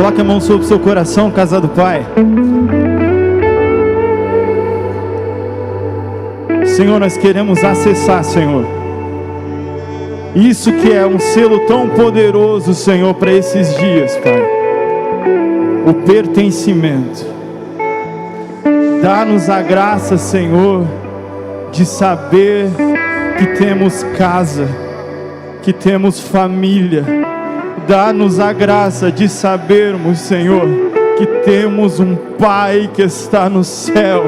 Coloque a mão sobre o seu coração, casa do Pai. Senhor, nós queremos acessar, Senhor, isso que é um selo tão poderoso, Senhor, para esses dias, Pai. O pertencimento. Dá-nos a graça, Senhor, de saber que temos casa, que temos família. Dá-nos a graça de sabermos, Senhor, que temos um Pai que está no céu.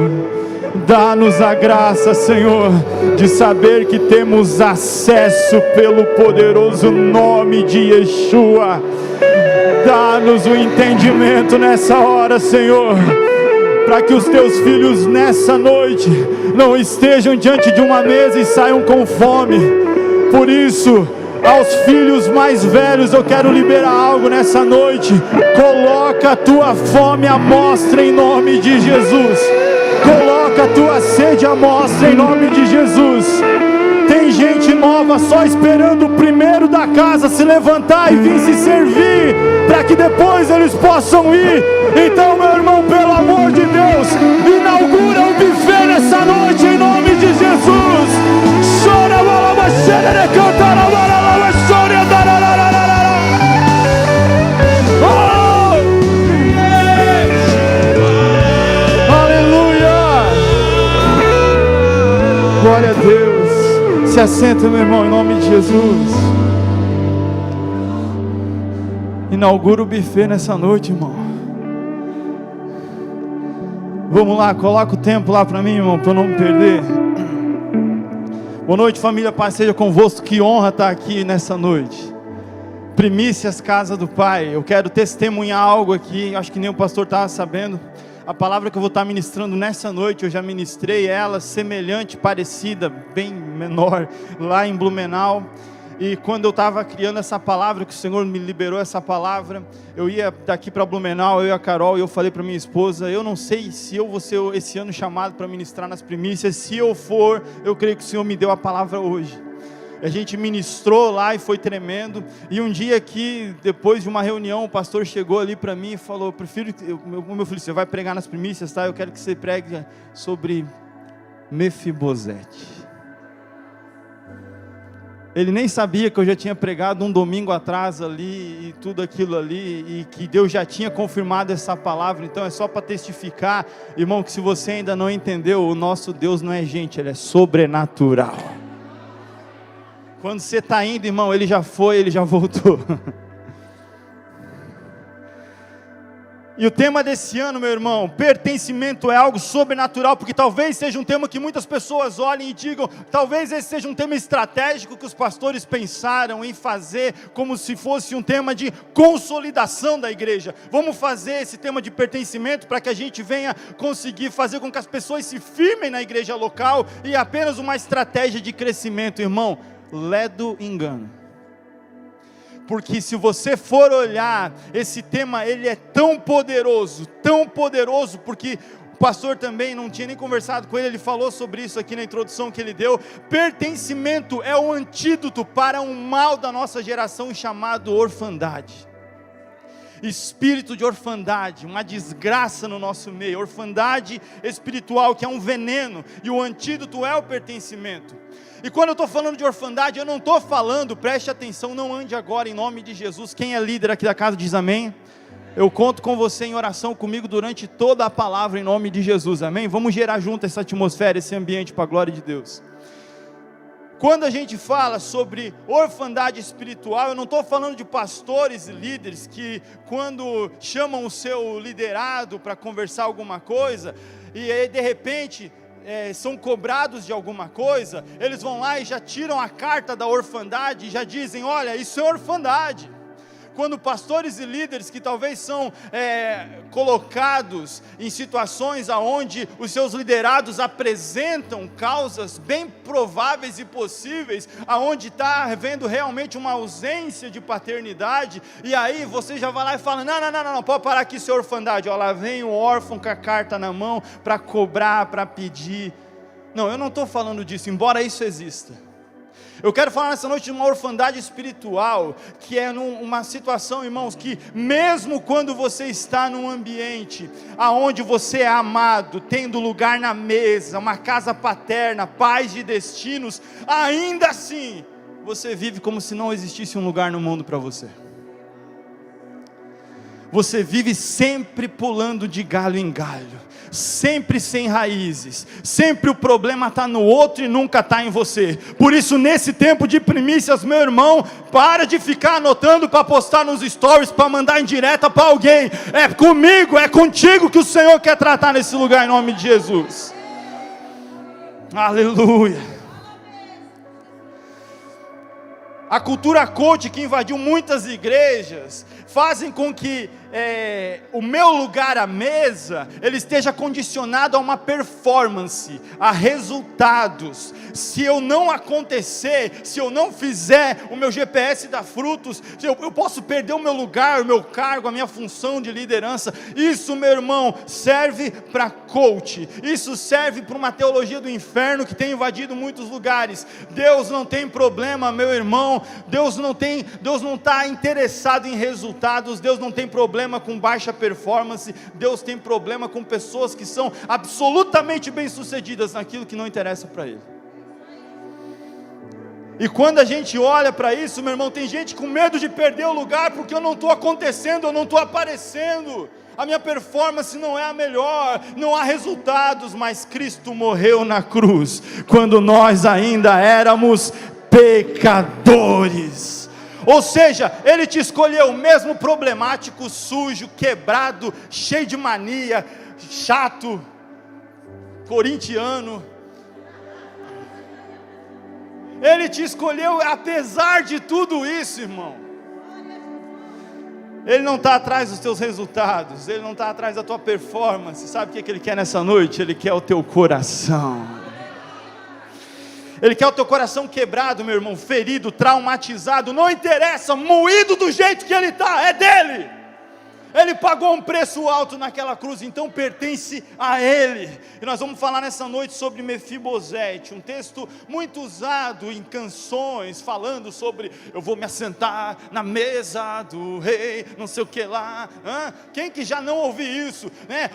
Dá-nos a graça, Senhor, de saber que temos acesso pelo poderoso nome de Yeshua. Dá-nos o entendimento nessa hora, Senhor, para que os teus filhos nessa noite não estejam diante de uma mesa e saiam com fome. Por isso, aos filhos mais velhos eu quero liberar algo nessa noite. Coloca a tua fome à mostra em nome de Jesus. Coloca a tua sede à mostra em nome de Jesus. Tem gente nova só esperando o primeiro da casa se levantar e vir se servir, para que depois eles possam ir. Então, meu irmão, pelo amor de Deus, inaugura o buffet nessa noite em nome de Jesus. Chora, balaba, xerere, canta, balaba, chora, darararara. Aleluia! Glória a Deus. Se assenta, meu irmão, em nome de Jesus. Inaugura o buffet nessa noite, irmão. Vamos lá, coloca o tempo lá para mim, irmão, para eu não me perder. Boa noite, família, paz seja convosco. Que honra estar aqui nessa noite. Primícias, casa do Pai. Eu quero testemunhar algo aqui, acho que nem o pastor estava sabendo. A palavra que eu vou estar ministrando nessa noite, eu já ministrei ela, semelhante, parecida, bem menor, lá em Blumenau. E quando eu estava criando essa palavra, que o Senhor me liberou essa palavra, eu ia daqui para Blumenau, eu e a Carol, e eu falei para minha esposa, eu não sei se eu vou ser esse ano chamado para ministrar nas primícias. Se eu for, eu creio que o Senhor me deu a palavra hoje. A gente ministrou lá e foi tremendo. E um dia aqui, depois de uma reunião, o pastor chegou ali para mim e falou, meu filho, você vai pregar nas primícias, tá? Eu quero que você pregue sobre Mefibosete. Ele nem sabia que eu já tinha pregado um domingo atrás ali, e tudo aquilo ali, e que Deus já tinha confirmado essa palavra. Então é só para testificar, irmão, que se você ainda não entendeu, o nosso Deus não é gente, Ele é sobrenatural. Quando você está indo, irmão, Ele já foi, Ele já voltou. E o tema desse ano, meu irmão, pertencimento é algo sobrenatural, porque talvez seja um tema que muitas pessoas olhem e digam, talvez esse seja um tema estratégico que os pastores pensaram em fazer, como se fosse um tema de consolidação da igreja. Vamos fazer esse tema de pertencimento para que a gente venha conseguir fazer com que as pessoas se firmem na igreja local, e é apenas uma estratégia de crescimento, irmão. Ledo engano. Porque se você for olhar, esse tema, ele é tão poderoso, porque o pastor também não tinha nem conversado com ele, ele falou sobre isso aqui na introdução que ele deu. Pertencimento é o antídoto para um mal da nossa geração chamado orfandade. Espírito de orfandade, uma desgraça no nosso meio, orfandade espiritual, que é um veneno, e o antídoto é o pertencimento. E quando eu estou falando de orfandade, eu não estou falando, preste atenção, não ande agora em nome de Jesus. Quem é líder aqui da casa diz amém. Eu conto com você em oração comigo durante toda a palavra em nome de Jesus, amém? Vamos gerar junto essa atmosfera, esse ambiente para a glória de Deus. Quando a gente fala sobre orfandade espiritual, eu não estou falando de pastores e líderes que quando chamam o seu liderado para conversar alguma coisa, e aí de repente são cobrados de alguma coisa, eles vão lá e já tiram a carta da orfandade e já dizem, olha, isso é orfandade. Quando pastores e líderes que talvez são colocados em situações onde os seus liderados apresentam causas bem prováveis e possíveis, aonde está havendo realmente uma ausência de paternidade, e aí você já vai lá e fala, não, pode parar aqui, seu orfandade, ó, lá vem o órfão com a carta na mão, para cobrar, para pedir. Não, eu não estou falando disso, embora isso exista. Eu quero falar nessa noite de uma orfandade espiritual, que é uma situação, irmãos, que mesmo quando você está num ambiente aonde você é amado, tendo lugar na mesa, uma casa paterna, paz de destinos, ainda assim, você vive como se não existisse um lugar no mundo para você. Você vive sempre pulando de galho em galho, sempre sem raízes, sempre o problema está no outro e nunca está em você. Por isso, nesse tempo de primícias, meu irmão, para de ficar anotando para postar nos stories, para mandar em direta para alguém. É comigo, é contigo que o Senhor quer tratar nesse lugar, em nome de Jesus. Aleluia. A cultura coach que invadiu muitas igrejas fazem com que o meu lugar à mesa, ele esteja condicionado a uma performance, a resultados. Se eu não acontecer, se eu não fizer, o meu GPS dá frutos, eu posso perder o meu lugar, o meu cargo, a minha função de liderança. Isso, meu irmão, serve para coach, isso serve para uma teologia do inferno que tem invadido muitos lugares. Deus não tem problema, meu irmão, Deus não está interessado em resultados, Deus não tem problema com baixa performance, Deus tem problema com pessoas que são absolutamente bem-sucedidas naquilo que não interessa para Ele. E quando a gente olha para isso, meu irmão, tem gente com medo de perder o lugar, porque eu não estou acontecendo, eu não estou aparecendo, a minha performance não é a melhor, não há resultados, mas Cristo morreu na cruz, quando nós ainda éramos pecadores. Ou seja, Ele te escolheu mesmo problemático, sujo, quebrado, cheio de mania, chato, corintiano. Ele te escolheu apesar de tudo isso, irmão. Ele não está atrás dos teus resultados, Ele não está atrás da tua performance. Sabe o que Ele quer nessa noite? Ele quer o teu coração. Ele quer o teu coração quebrado, meu irmão, ferido, traumatizado, não interessa, moído do jeito que ele está, é dele. Ele pagou um preço alto naquela cruz, então pertence a Ele. E nós vamos falar nessa noite sobre Mefibosete, um texto muito usado em canções, falando sobre, eu vou me assentar na mesa do rei, não sei o que lá. Quem que já não ouviu isso?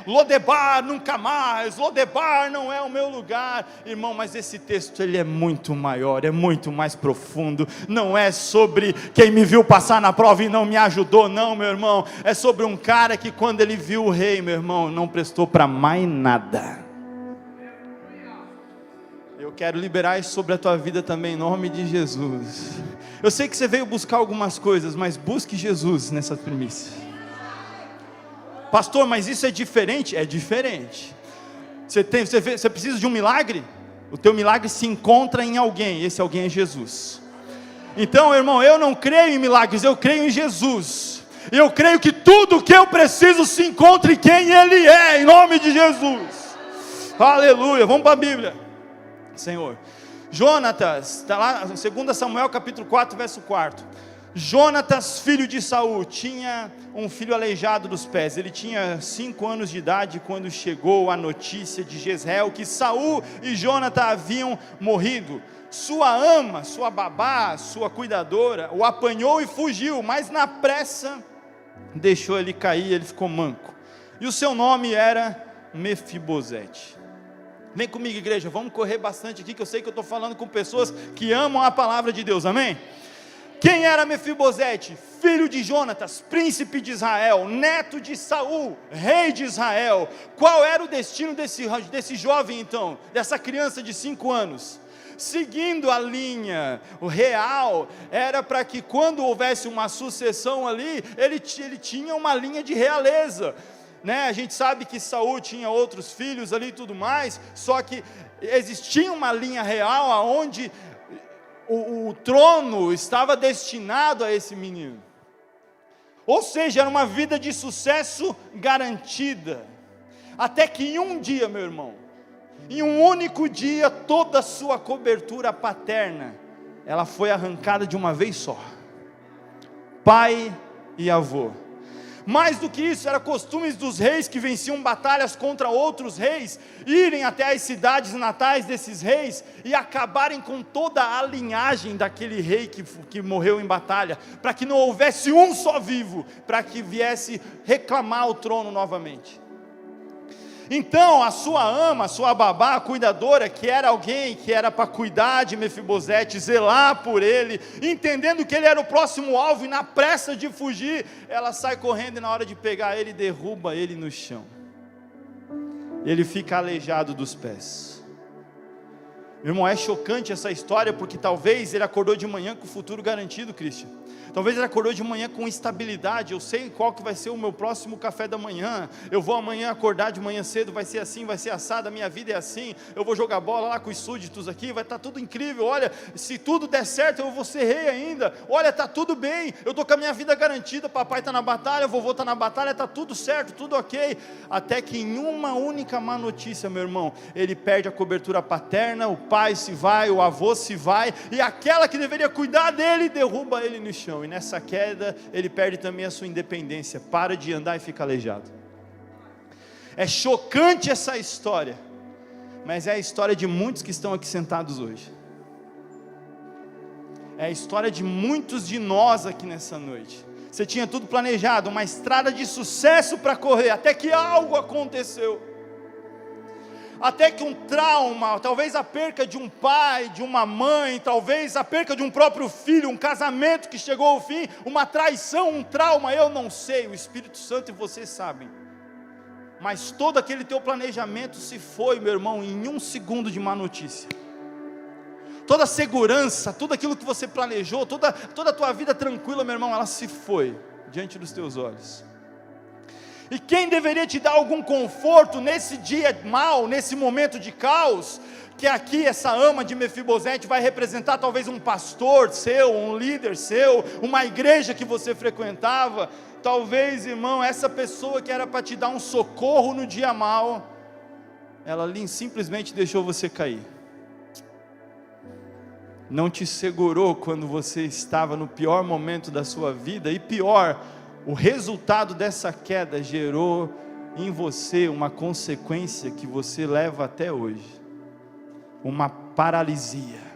Lodebar nunca mais, Lodebar não é o meu lugar. Irmão, mas esse texto ele é muito maior, é muito mais profundo. Não é sobre quem me viu passar na prova e não me ajudou, não, meu irmão. É sobre um cara que quando ele viu o rei, meu irmão, não prestou para mais nada. Eu quero liberar isso sobre a tua vida também, em nome de Jesus. Eu sei que você veio buscar algumas coisas, mas busque Jesus nessa primícia. Pastor, mas isso é diferente? É diferente. Você precisa de um milagre? O teu milagre se encontra em alguém, esse alguém é Jesus. Então, irmão, eu não creio em milagres, eu creio em Jesus. Eu creio que tudo o que eu preciso se encontra em quem Ele é, em nome de Jesus. Aleluia, vamos para a Bíblia. Senhor, Jonatas, está lá, 2 Samuel capítulo 4, verso 4. Jonatas, filho de Saul, tinha um filho aleijado dos pés. Ele tinha 5 anos de idade quando chegou a notícia de Jezreel que Saul e Jonatas haviam morrido. Sua ama, sua babá, sua cuidadora, o apanhou e fugiu, mas na pressa deixou ele cair, ele ficou manco. E o seu nome era Mefibosete. Vem comigo, igreja, vamos correr bastante aqui, que eu sei que eu estou falando com pessoas que amam a palavra de Deus, amém? Quem era Mefibosete? Filho de Jonatas, príncipe de Israel, neto de Saul, rei de Israel. Qual era o destino desse jovem então, dessa criança de 5 anos? Seguindo a linha real, era para que quando houvesse uma sucessão ali, ele tinha uma linha de realeza, A gente sabe que Saul tinha outros filhos ali e tudo mais, só que existia uma linha real aonde o trono estava destinado a esse menino, ou seja, era uma vida de sucesso garantida, até que em um dia, meu irmão, em um único dia, toda a sua cobertura paterna, ela foi arrancada de uma vez só, pai e avô. Mais do que isso, era costume dos reis que venciam batalhas contra outros reis, irem até as cidades natais desses reis, e acabarem com toda a linhagem daquele rei que morreu em batalha, para que não houvesse um só vivo, para que viesse reclamar o trono novamente. Então a sua ama, a sua babá, a cuidadora, que era alguém que era para cuidar de Mefibosete, zelar por ele, entendendo que ele era o próximo alvo, e na pressa de fugir, ela sai correndo, e na hora de pegar ele, derruba ele no chão. Ele fica aleijado dos pés. Meu irmão, é chocante essa história, porque talvez ele acordou de manhã com o futuro garantido, Cristian. Talvez ele acordou de manhã com estabilidade. Eu sei qual que vai ser o meu próximo café da manhã. Eu vou amanhã acordar de manhã cedo, vai ser assim, vai ser assado, a minha vida é assim. Eu vou jogar bola lá com os súditos aqui, vai estar tudo incrível. Olha, se tudo der certo, eu vou ser rei ainda. Olha, está tudo bem, eu estou com a minha vida garantida. Papai está na batalha, vovô está na batalha, está tudo certo, tudo ok. Até que em uma única má notícia, meu irmão, ele perde a cobertura paterna, o pai se vai, o avô se vai, e aquela que deveria cuidar dele, derruba ele no chão. E nessa queda, ele perde também a sua independência, para de andar e fica aleijado. É chocante essa história, mas é a história de muitos que estão aqui sentados hoje. É a história de muitos de nós aqui nessa noite. Você tinha tudo planejado, uma estrada de sucesso para correr, até que algo aconteceu. Até que um trauma, talvez a perca de um pai, de uma mãe, talvez a perca de um próprio filho, um casamento que chegou ao fim, uma traição, um trauma, eu não sei, o Espírito Santo e você sabem. Mas todo aquele teu planejamento se foi, meu irmão, em um segundo de má notícia. Toda a segurança, tudo aquilo que você planejou, toda a tua vida tranquila, meu irmão, ela se foi diante dos teus olhos. E quem deveria te dar algum conforto nesse dia mau, nesse momento de caos, que aqui essa ama de Mefibosete vai representar talvez um pastor seu, um líder seu, uma igreja que você frequentava, talvez, irmão, essa pessoa que era para te dar um socorro no dia mau, ela simplesmente deixou você cair. Não te segurou quando você estava no pior momento da sua vida, e pior, o resultado dessa queda gerou em você uma consequência que você leva até hoje, uma paralisia.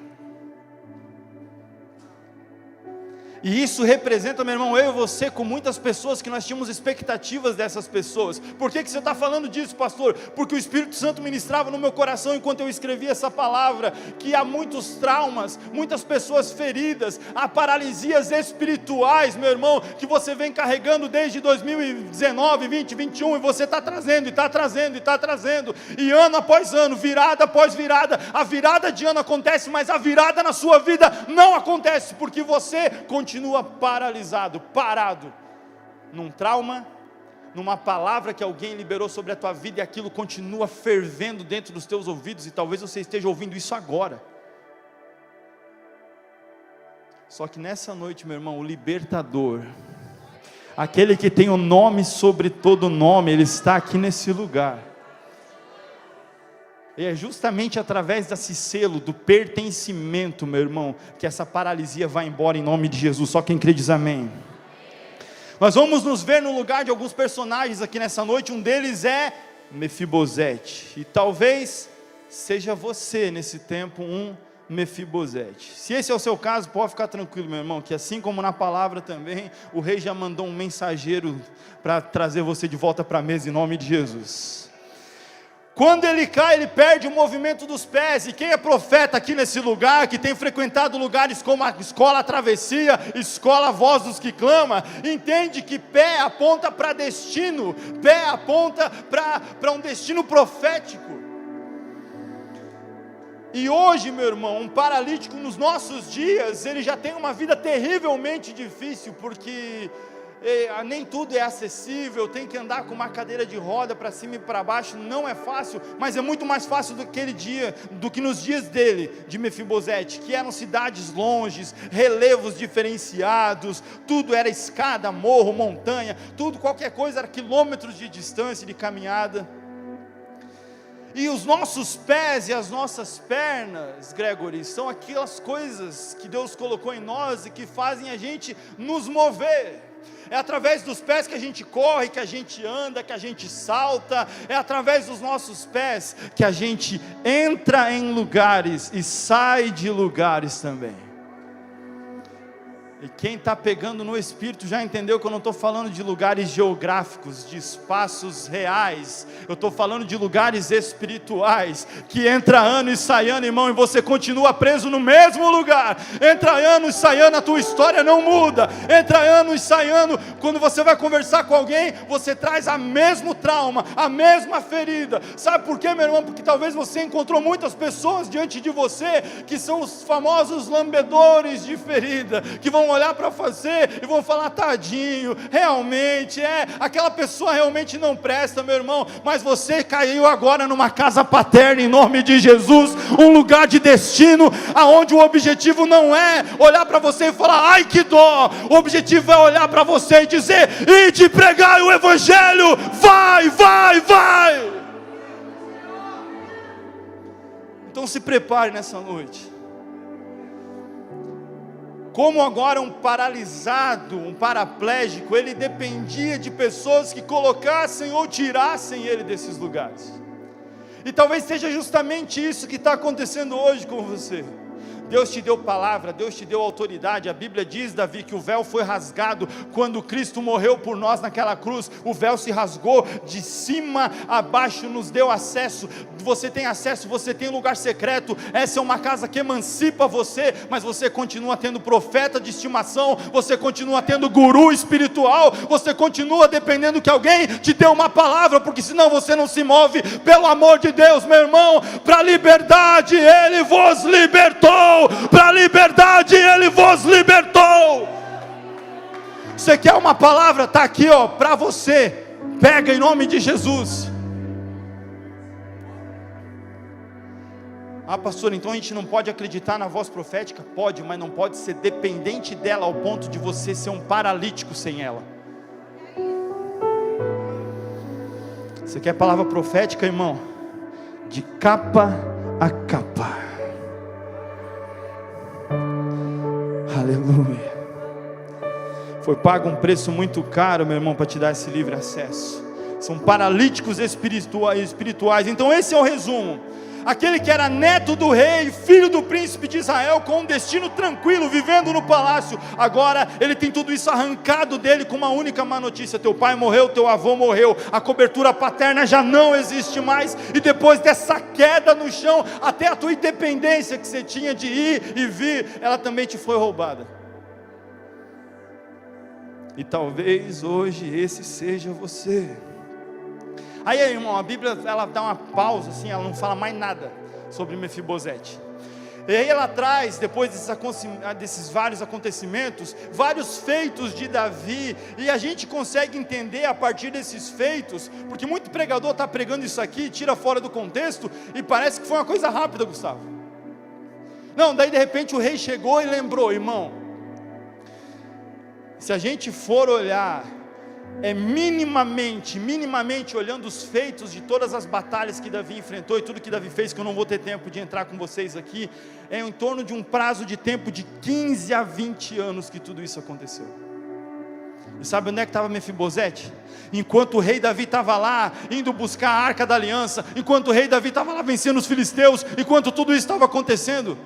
E isso representa, meu irmão, eu e você, com muitas pessoas que nós tínhamos expectativas dessas pessoas. Por que você está falando disso, pastor? Porque o Espírito Santo ministrava no meu coração enquanto eu escrevia essa palavra, que há muitos traumas, muitas pessoas feridas, há paralisias espirituais, meu irmão, que você vem carregando desde 2019, 20, 21, e você está trazendo, e está trazendo, e está trazendo, e ano após ano, virada após virada, a virada de ano acontece, mas a virada na sua vida não acontece, porque você continua paralisado, parado, num trauma, numa palavra que alguém liberou sobre a tua vida, e aquilo continua fervendo dentro dos teus ouvidos, e talvez você esteja ouvindo isso agora. Só que nessa noite, meu irmão, o libertador, aquele que tem o nome sobre todo nome, ele está aqui nesse lugar. E é justamente através desse selo do pertencimento, meu irmão, que essa paralisia vai embora em nome de Jesus. Só quem crê diz amém. Nós vamos nos ver no lugar de alguns personagens aqui nessa noite. Um deles é Mefibosete, e talvez seja você nesse tempo um Mefibosete. Se esse é o seu caso, pode ficar tranquilo, meu irmão, que assim como na palavra também, o rei já mandou um mensageiro para trazer você de volta para a mesa em nome de Jesus. Quando ele cai, ele perde o movimento dos pés, e quem é profeta aqui nesse lugar, que tem frequentado lugares como a Escola Travessia, Escola Voz dos que Clama, entende que pé aponta para destino, pé aponta para um destino profético. E hoje, meu irmão, um paralítico nos nossos dias, ele já tem uma vida terrivelmente difícil, porque nem tudo é acessível, tem que andar com uma cadeira de roda para cima e para baixo, não é fácil, mas é muito mais fácil daquele dia, do que nos dias dele, de Mefibosete, que eram cidades longes, relevos diferenciados, tudo era escada, morro, montanha, tudo, qualquer coisa era quilômetros de distância de caminhada. E os nossos pés e as nossas pernas, Gregory, são aquelas coisas que Deus colocou em nós e que fazem a gente nos mover. É através dos pés que a gente corre, que a gente anda, que a gente salta. É através dos nossos pés que a gente entra em lugares e sai de lugares também. E quem está pegando no Espírito já entendeu que eu não estou falando de lugares geográficos, de espaços reais. Eu estou falando de lugares espirituais, que entra ano e sai ano, irmão, e você continua preso no mesmo lugar. Entra ano e sai ano, a tua história não muda. Entra ano e sai ano, quando você vai conversar com alguém, você traz o mesmo trauma, a mesma ferida. Sabe por quê, meu irmão? Porque talvez você encontrou muitas pessoas diante de você, que são os famosos lambedores de ferida, que vão olhar para você e vão falar: tadinho, realmente, aquela pessoa realmente não presta, meu irmão. Mas você caiu agora numa casa paterna, em nome de Jesus, um lugar de destino, aonde o objetivo não é olhar para você e falar: ai que dó. O objetivo é olhar para você e dizer: ide pregar o Evangelho, vai, vai, vai. Então se prepare nessa noite. Como agora um paralisado, um paraplégico, ele dependia de pessoas que colocassem ou tirassem ele desses lugares. E talvez seja justamente isso que está acontecendo hoje com você. Deus te deu palavra, Deus te deu autoridade. A Bíblia diz, Davi, que o véu foi rasgado quando Cristo morreu por nós naquela cruz. O véu se rasgou de cima a baixo, nos deu acesso. Você tem acesso, você tem lugar secreto. Essa é uma casa que emancipa você, mas você continua tendo profeta de estimação, você continua tendo guru espiritual, você continua dependendo que alguém te dê uma palavra, porque senão você não se move. Pelo amor de Deus, meu irmão, para a liberdade Ele vos libertou. Para a liberdade Ele vos libertou. Você quer uma palavra? Está aqui, para você. Pega em nome de Jesus. Ah, pastor, então a gente não pode acreditar na voz profética? Pode, mas não pode ser dependente dela ao ponto de você ser um paralítico sem ela. Você quer palavra profética, irmão? De capa a capa. Aleluia. Foi pago um preço muito caro, meu irmão, para te dar esse livre acesso. São paralíticos espirituais. Então esse é o resumo. Aquele que era neto do rei, filho do príncipe de Israel, com um destino tranquilo, vivendo no palácio, agora ele tem tudo isso arrancado dele com uma única má notícia: teu pai morreu, teu avô morreu, a cobertura paterna já não existe mais, e depois dessa queda no chão, até a tua independência que você tinha de ir e vir, ela também te foi roubada. E talvez hoje esse seja você. Aí, irmão, a Bíblia, ela dá uma pausa assim, ela não fala mais nada sobre Mefibosete. E aí ela traz, depois desses vários acontecimentos, vários feitos de Davi, e a gente consegue entender a partir desses feitos, porque muito pregador está pregando isso aqui, tira fora do contexto, e parece que foi uma coisa rápida, Gustavo. Não, daí de repente o rei chegou e lembrou: irmão, se a gente for olhar, minimamente olhando os feitos de todas as batalhas que Davi enfrentou e tudo que Davi fez, que eu não vou ter tempo de entrar com vocês aqui, é em torno de um prazo de tempo de 15 a 20 anos que tudo isso aconteceu. E sabe onde é que estava Mefibosete? Enquanto o rei Davi estava lá, indo buscar a arca da aliança, enquanto o rei Davi estava lá vencendo os filisteus, enquanto tudo isso estava acontecendo,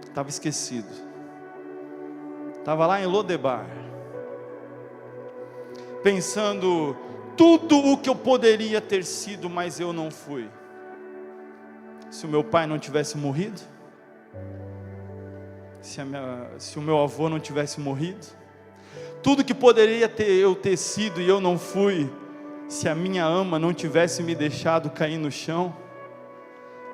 estava esquecido, estava lá em Lodebar, pensando: tudo o que eu poderia ter sido, mas eu não fui. Se o meu pai não tivesse morrido, se o meu avô não tivesse morrido, tudo que poderia eu ter sido e eu não fui, se a minha ama não tivesse me deixado cair no chão.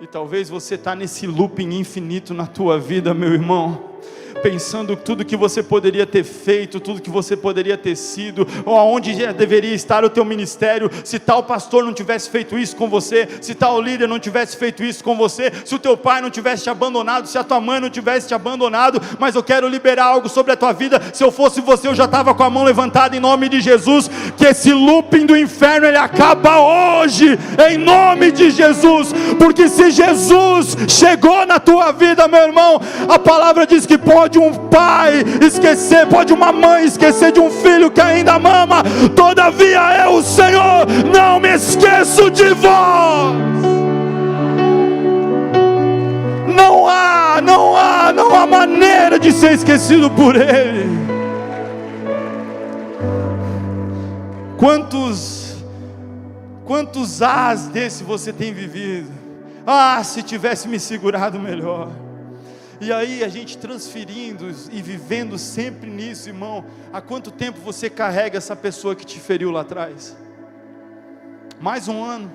E talvez você está nesse looping infinito na tua vida, meu irmão, pensando tudo que você poderia ter feito, tudo que você poderia ter sido, ou aonde já deveria estar o teu ministério, se tal pastor não tivesse feito isso com você, se tal líder não tivesse feito isso com você, se o teu pai não tivesse te abandonado, se a tua mãe não tivesse te abandonado. Mas eu quero liberar algo sobre a tua vida. Se eu fosse você, eu já estava com a mão levantada em nome de Jesus, que esse looping do inferno, ele acaba hoje, em nome de Jesus, porque se Jesus chegou na tua vida, meu irmão, a palavra diz que pode um pai esquecer, pode uma mãe esquecer de um filho que ainda mama, todavia eu, Senhor, não me esqueço de vós. Não há maneira de ser esquecido por Ele. Quantos ás desse você tem vivido? Se tivesse me segurado melhor. E aí a gente transferindo e vivendo sempre nisso, irmão. Há quanto tempo você carrega essa pessoa que te feriu lá atrás? Mais um ano.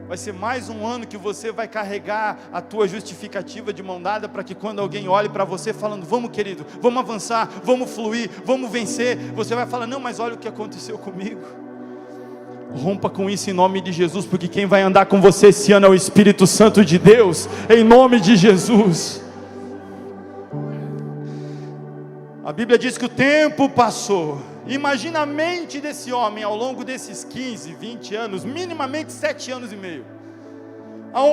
Vai ser mais um ano que você vai carregar a tua justificativa de mão dada, para que quando alguém olhe para você falando, vamos querido, vamos avançar, vamos fluir, vamos vencer, você vai falar, não, mas olha o que aconteceu comigo. Rompa com isso em nome de Jesus, porque quem vai andar com você esse ano é o Espírito Santo de Deus, em nome de Jesus. A Bíblia diz que o tempo passou. Imagina a mente desse homem ao longo desses 15, 20 anos, minimamente 7 anos e meio.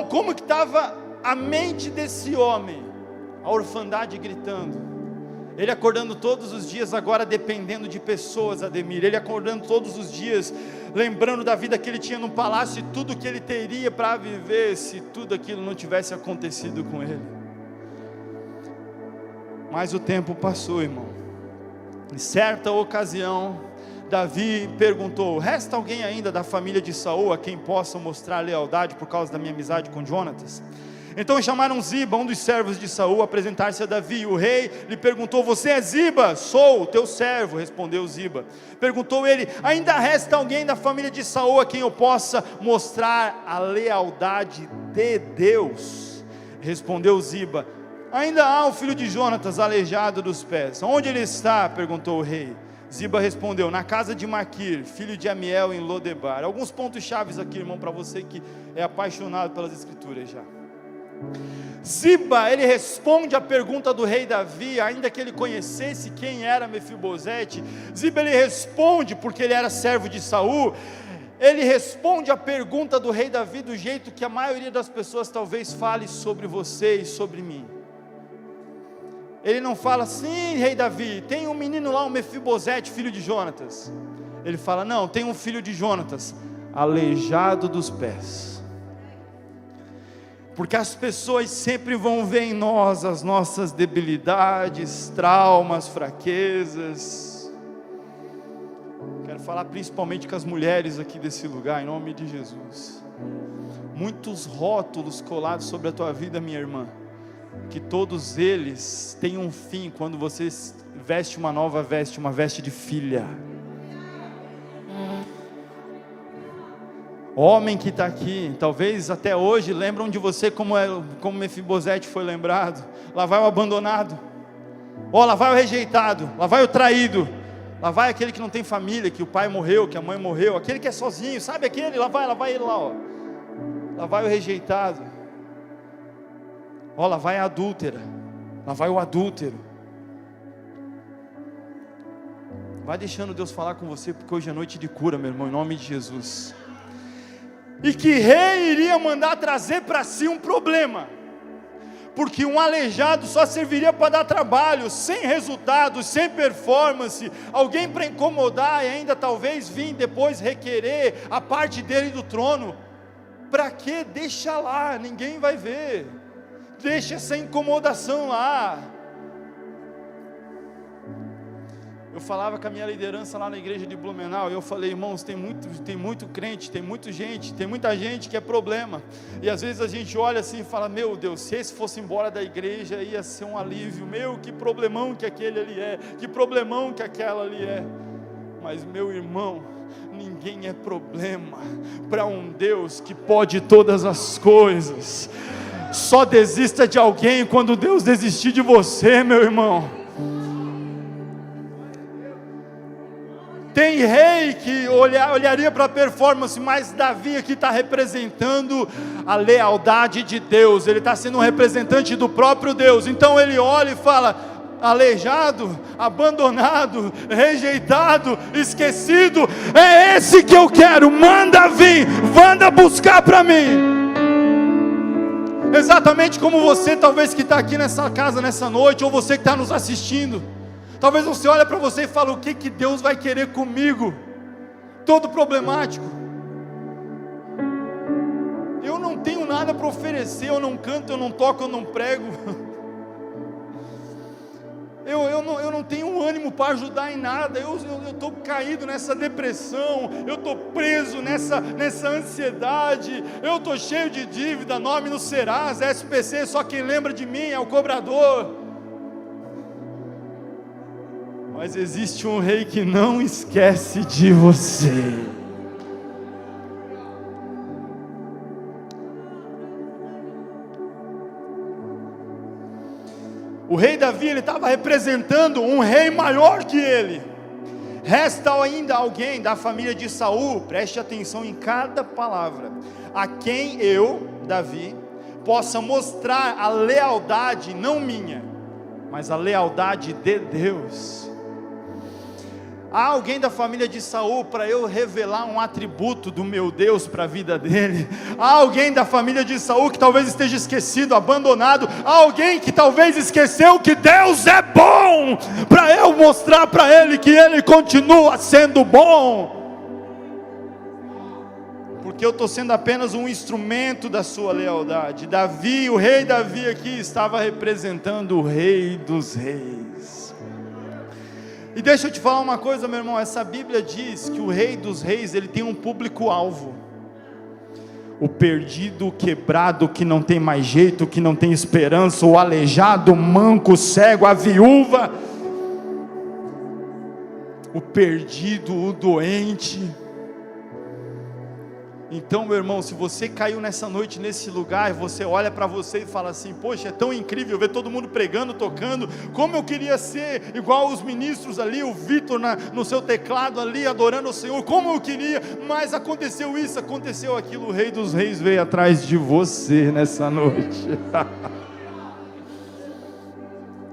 Como que estava a mente desse homem? A orfandade gritando. Ele acordando todos os dias agora dependendo de pessoas, Ademir. Ele acordando todos os dias, lembrando da vida que ele tinha no palácio e tudo que ele teria para viver se tudo aquilo não tivesse acontecido com ele. Mas o tempo passou, irmão. Em certa ocasião, Davi perguntou, resta alguém ainda da família de Saul a quem possa mostrar lealdade por causa da minha amizade com Jonatas? Então chamaram Ziba, um dos servos de Saul, a apresentar-se a Davi. O rei lhe perguntou, você é Ziba? Sou o teu servo, respondeu Ziba. Perguntou ele, ainda resta alguém da família de Saul a quem eu possa mostrar a lealdade de Deus? Respondeu Ziba, ainda há o filho de Jonatas aleijado dos pés. Onde ele está? Perguntou o rei. Ziba respondeu, na casa de Maquir, filho de Amiel, em Lodebar. Alguns pontos chaves aqui, irmão, para você que é apaixonado pelas escrituras já. Ziba, ele responde a pergunta do rei Davi, ainda que ele conhecesse quem era Mefibosete. Ziba, ele responde, porque ele era servo de Saul, ele responde a pergunta do rei Davi do jeito que a maioria das pessoas talvez fale sobre você e sobre mim. Ele não fala assim, rei Davi, tem um menino lá, um Mefibosete, filho de Jonatas. Ele fala, não, tem um filho de Jonatas, aleijado dos pés. Porque as pessoas sempre vão ver em nós as nossas debilidades, traumas, fraquezas. Quero falar principalmente com as mulheres aqui desse lugar, em nome de Jesus. Muitos rótulos colados sobre a tua vida, minha irmã, que todos eles têm um fim quando você veste uma nova veste, uma veste de filha. Homem que está aqui, talvez até hoje lembram de você como Mefibosete foi lembrado. Lá vai o abandonado, lá vai o rejeitado, lá vai o traído, lá vai aquele que não tem família, que o pai morreu, que a mãe morreu, aquele que é sozinho, sabe aquele? Lá vai ele lá, lá vai o rejeitado, lá vai a adúltera, lá vai o adúltero. Vai deixando Deus falar com você, porque hoje é noite de cura, meu irmão, em nome de Jesus. E que rei iria mandar trazer para si um problema? Porque um aleijado só serviria para dar trabalho, sem resultado, sem performance, alguém para incomodar e ainda talvez vir depois requerer a parte dele do trono. Para quê? Deixa lá, ninguém vai ver, deixa essa incomodação lá. Eu falava com a minha liderança lá na igreja de Blumenau, e eu falei, irmãos, tem muito crente, tem muita gente que é problema, e às vezes a gente olha assim e fala, meu Deus, se esse fosse embora da igreja, ia ser um alívio, que problemão que aquele ali é, que problemão que aquela ali é. Mas meu irmão, ninguém é problema para um Deus que pode todas as coisas. Só desista de alguém quando Deus desistir de você, meu irmão. Tem rei que olharia para a performance, mas Davi aqui está representando a lealdade de Deus, ele está sendo um representante do próprio Deus. Então ele olha e fala, aleijado, abandonado, rejeitado, esquecido, é esse que eu quero, manda vir, manda buscar para mim. Exatamente como você, talvez que está aqui nessa casa nessa noite, ou você que está nos assistindo, talvez você olhe para você e fale: o que que Deus vai querer comigo? Todo problemático. Eu não tenho nada para oferecer, eu não canto, eu não toco, eu não prego. Eu não tenho ânimo para ajudar em nada, eu estou caído nessa depressão, eu estou preso nessa ansiedade, eu estou cheio de dívida, nome no Serasa, SPC, só quem lembra de mim é o cobrador. Mas existe um rei que não esquece de você. O rei Davi, ele estava representando um rei maior que ele. Resta ainda alguém da família de Saul, preste atenção em cada palavra, a quem eu, Davi, possa mostrar a lealdade, não minha, mas a lealdade de Deus. Há alguém da família de Saul para eu revelar um atributo do meu Deus para a vida dele. Há alguém da família de Saul que talvez esteja esquecido, abandonado. Há alguém que talvez esqueceu que Deus é bom, para eu mostrar para ele que ele continua sendo bom, porque eu estou sendo apenas um instrumento da sua lealdade. Davi, o rei Davi aqui estava representando o rei dos reis. E deixa eu te falar uma coisa, meu irmão, essa Bíblia diz que o rei dos reis, ele tem um público-alvo: o perdido, o quebrado, que não tem mais jeito, que não tem esperança, o aleijado, o manco, o cego, a viúva, o perdido, o doente. Então, meu irmão, se você caiu nessa noite nesse lugar, você olha para você e fala assim: poxa, é tão incrível ver todo mundo pregando, tocando, como eu queria ser igual os ministros ali, o Vitor no seu teclado ali, adorando o Senhor, como eu queria, mas aconteceu isso, aconteceu aquilo. O rei dos reis veio atrás de você nessa noite.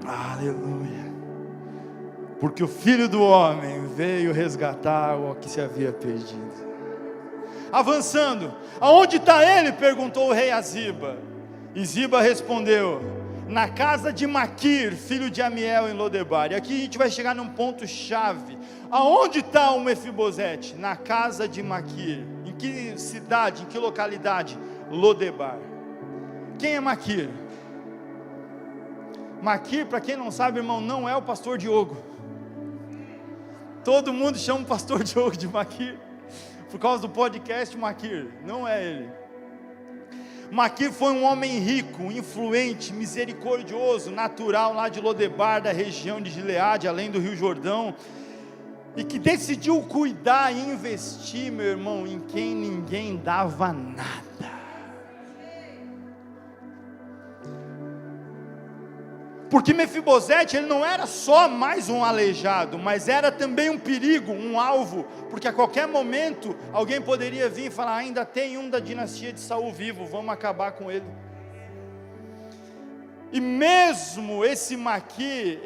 Aleluia. Porque o Filho do Homem veio resgatar o que se havia perdido. Avançando, aonde está ele? Perguntou o rei a Ziba. E Ziba respondeu: na casa de Maquir, filho de Amiel, em Lodebar. E aqui a gente vai chegar num ponto chave. Aonde está o Mefibosete? Na casa de Maquir. Em que cidade, em que localidade? Lodebar. Quem é Maquir? Maquir, para quem não sabe, irmão, não é o pastor Diogo. Todo mundo chama o pastor Diogo de Maquir por causa do podcast Maquir. Não é ele. Maquir foi um homem rico, influente, misericordioso, natural lá de Lodebar, da região de Gileade, além do Rio Jordão, e que decidiu cuidar e investir, meu irmão, em quem ninguém dava nada. Porque Mefibosete, ele não era só mais um aleijado, mas era também um perigo, um alvo, porque a qualquer momento alguém poderia vir e falar: ainda tem um da dinastia de Saul vivo, vamos acabar com ele. E mesmo esse Maquir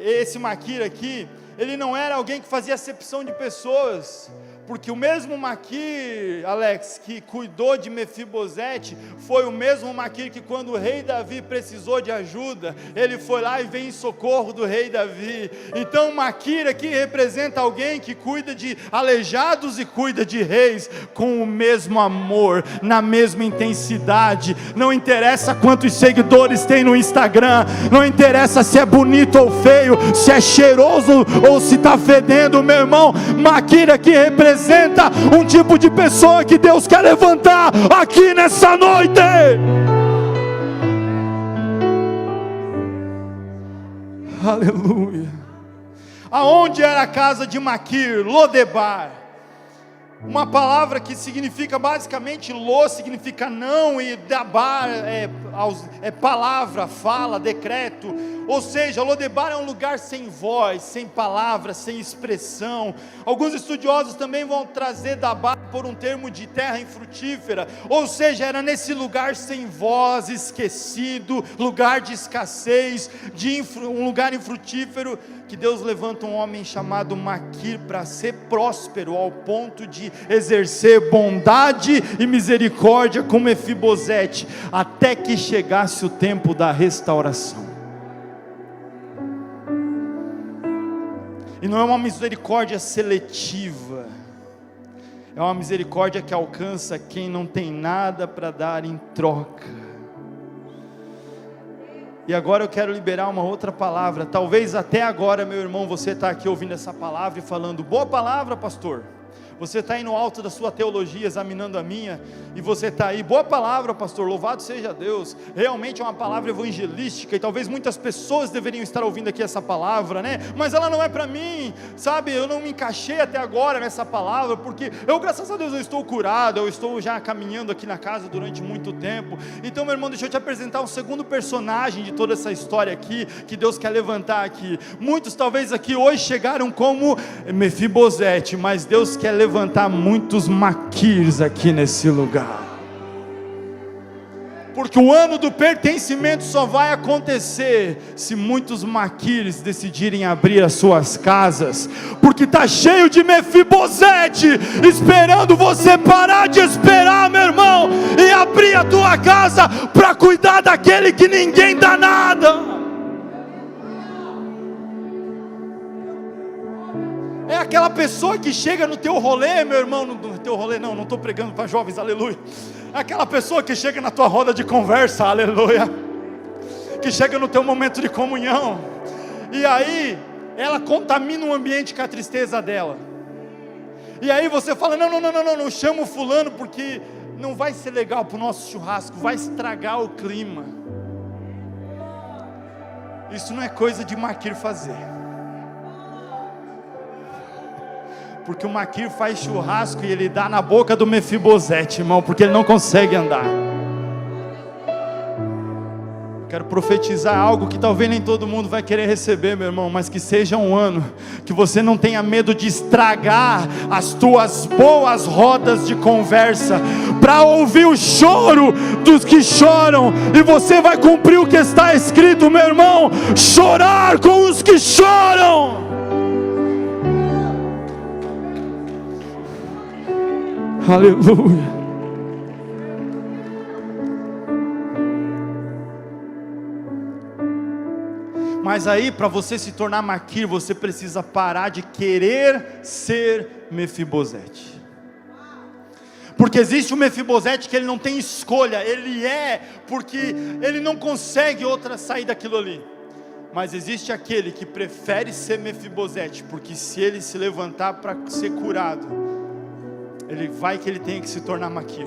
aqui, ele não era alguém que fazia acepção de pessoas, porque o mesmo Maquir, Alex, que cuidou de Mefibosete, foi o mesmo Maquir que, quando o rei Davi precisou de ajuda, ele foi lá e veio em socorro do rei Davi. Então Maquir aqui representa alguém que cuida de aleijados e cuida de reis com o mesmo amor, na mesma intensidade. Não interessa quantos seguidores tem no Instagram, não interessa se é bonito ou feio, se é cheiroso ou se está fedendo, meu irmão. Maquir aqui representa um tipo de pessoa que Deus quer levantar aqui nessa noite. Aleluia. Aonde era a casa de Maquir? Lodebar. Uma palavra que significa basicamente: lo significa não, e dabar é palavra, fala, decreto. Ou seja, Lodebar é um lugar sem voz, sem palavras, sem expressão. Alguns estudiosos também vão trazer Dabar por um termo de terra infrutífera. Ou seja, era nesse lugar sem voz, esquecido, lugar de escassez, um lugar infrutífero, que Deus levanta um homem chamado Maquir para ser próspero ao ponto de exercer bondade e misericórdia com Mefibosete, até que chegasse o tempo da restauração. E não é uma misericórdia seletiva, é uma misericórdia que alcança quem não tem nada para dar em troca. E agora eu quero liberar uma outra palavra. Talvez até agora, meu irmão, você está aqui ouvindo essa palavra e falando: boa palavra, pastor. Você está aí no alto da sua teologia, examinando a minha, e você está aí, boa palavra, pastor, louvado seja Deus. Realmente é uma palavra evangelística, e talvez muitas pessoas deveriam estar ouvindo aqui essa palavra, né? Mas ela não é para mim, sabe? Eu não me encaixei até agora nessa palavra, porque eu, graças a Deus, eu estou curado, eu estou já caminhando aqui na casa durante muito tempo. Então, meu irmão, deixa eu te apresentar um segundo personagem de toda essa história aqui, que Deus quer levantar aqui. Muitos talvez aqui hoje chegaram como Mefibosete, mas Deus quer levantar muitos Maquirs aqui nesse lugar, porque o ano do pertencimento só vai acontecer se muitos Maquirs decidirem abrir as suas casas, porque está cheio de Mefibosete esperando você parar de esperar, meu irmão, e abrir a tua casa para cuidar daquele que ninguém dá nada. É aquela pessoa que chega no teu rolê, meu irmão, no teu rolê não estou pregando para jovens, aleluia. É aquela pessoa que chega na tua roda de conversa, aleluia, que chega no teu momento de comunhão, e aí ela contamina o ambiente com a tristeza dela. E aí você fala: não chama o fulano, porque não vai ser legal para o nosso churrasco, vai estragar o clima. Isso não é coisa de Maquir fazer, porque o Maquir faz churrasco e ele dá na boca do Mefibosete, irmão, porque ele não consegue andar. Quero profetizar algo que talvez nem todo mundo vai querer receber, meu irmão, mas que seja um ano que você não tenha medo de estragar as tuas boas rodas de conversa, para ouvir o choro dos que choram, e você vai cumprir o que está escrito, meu irmão: chorar com os que choram. Aleluia. Mas aí, para você se tornar Maquir, você precisa parar de querer ser Mefibosete. Porque existe o Mefibosete que ele não tem escolha, ele é, porque ele não consegue outra sair daquilo ali. Mas existe aquele que prefere ser Mefibosete, porque se ele se levantar para ser curado, ele tenha que se tornar Maquir,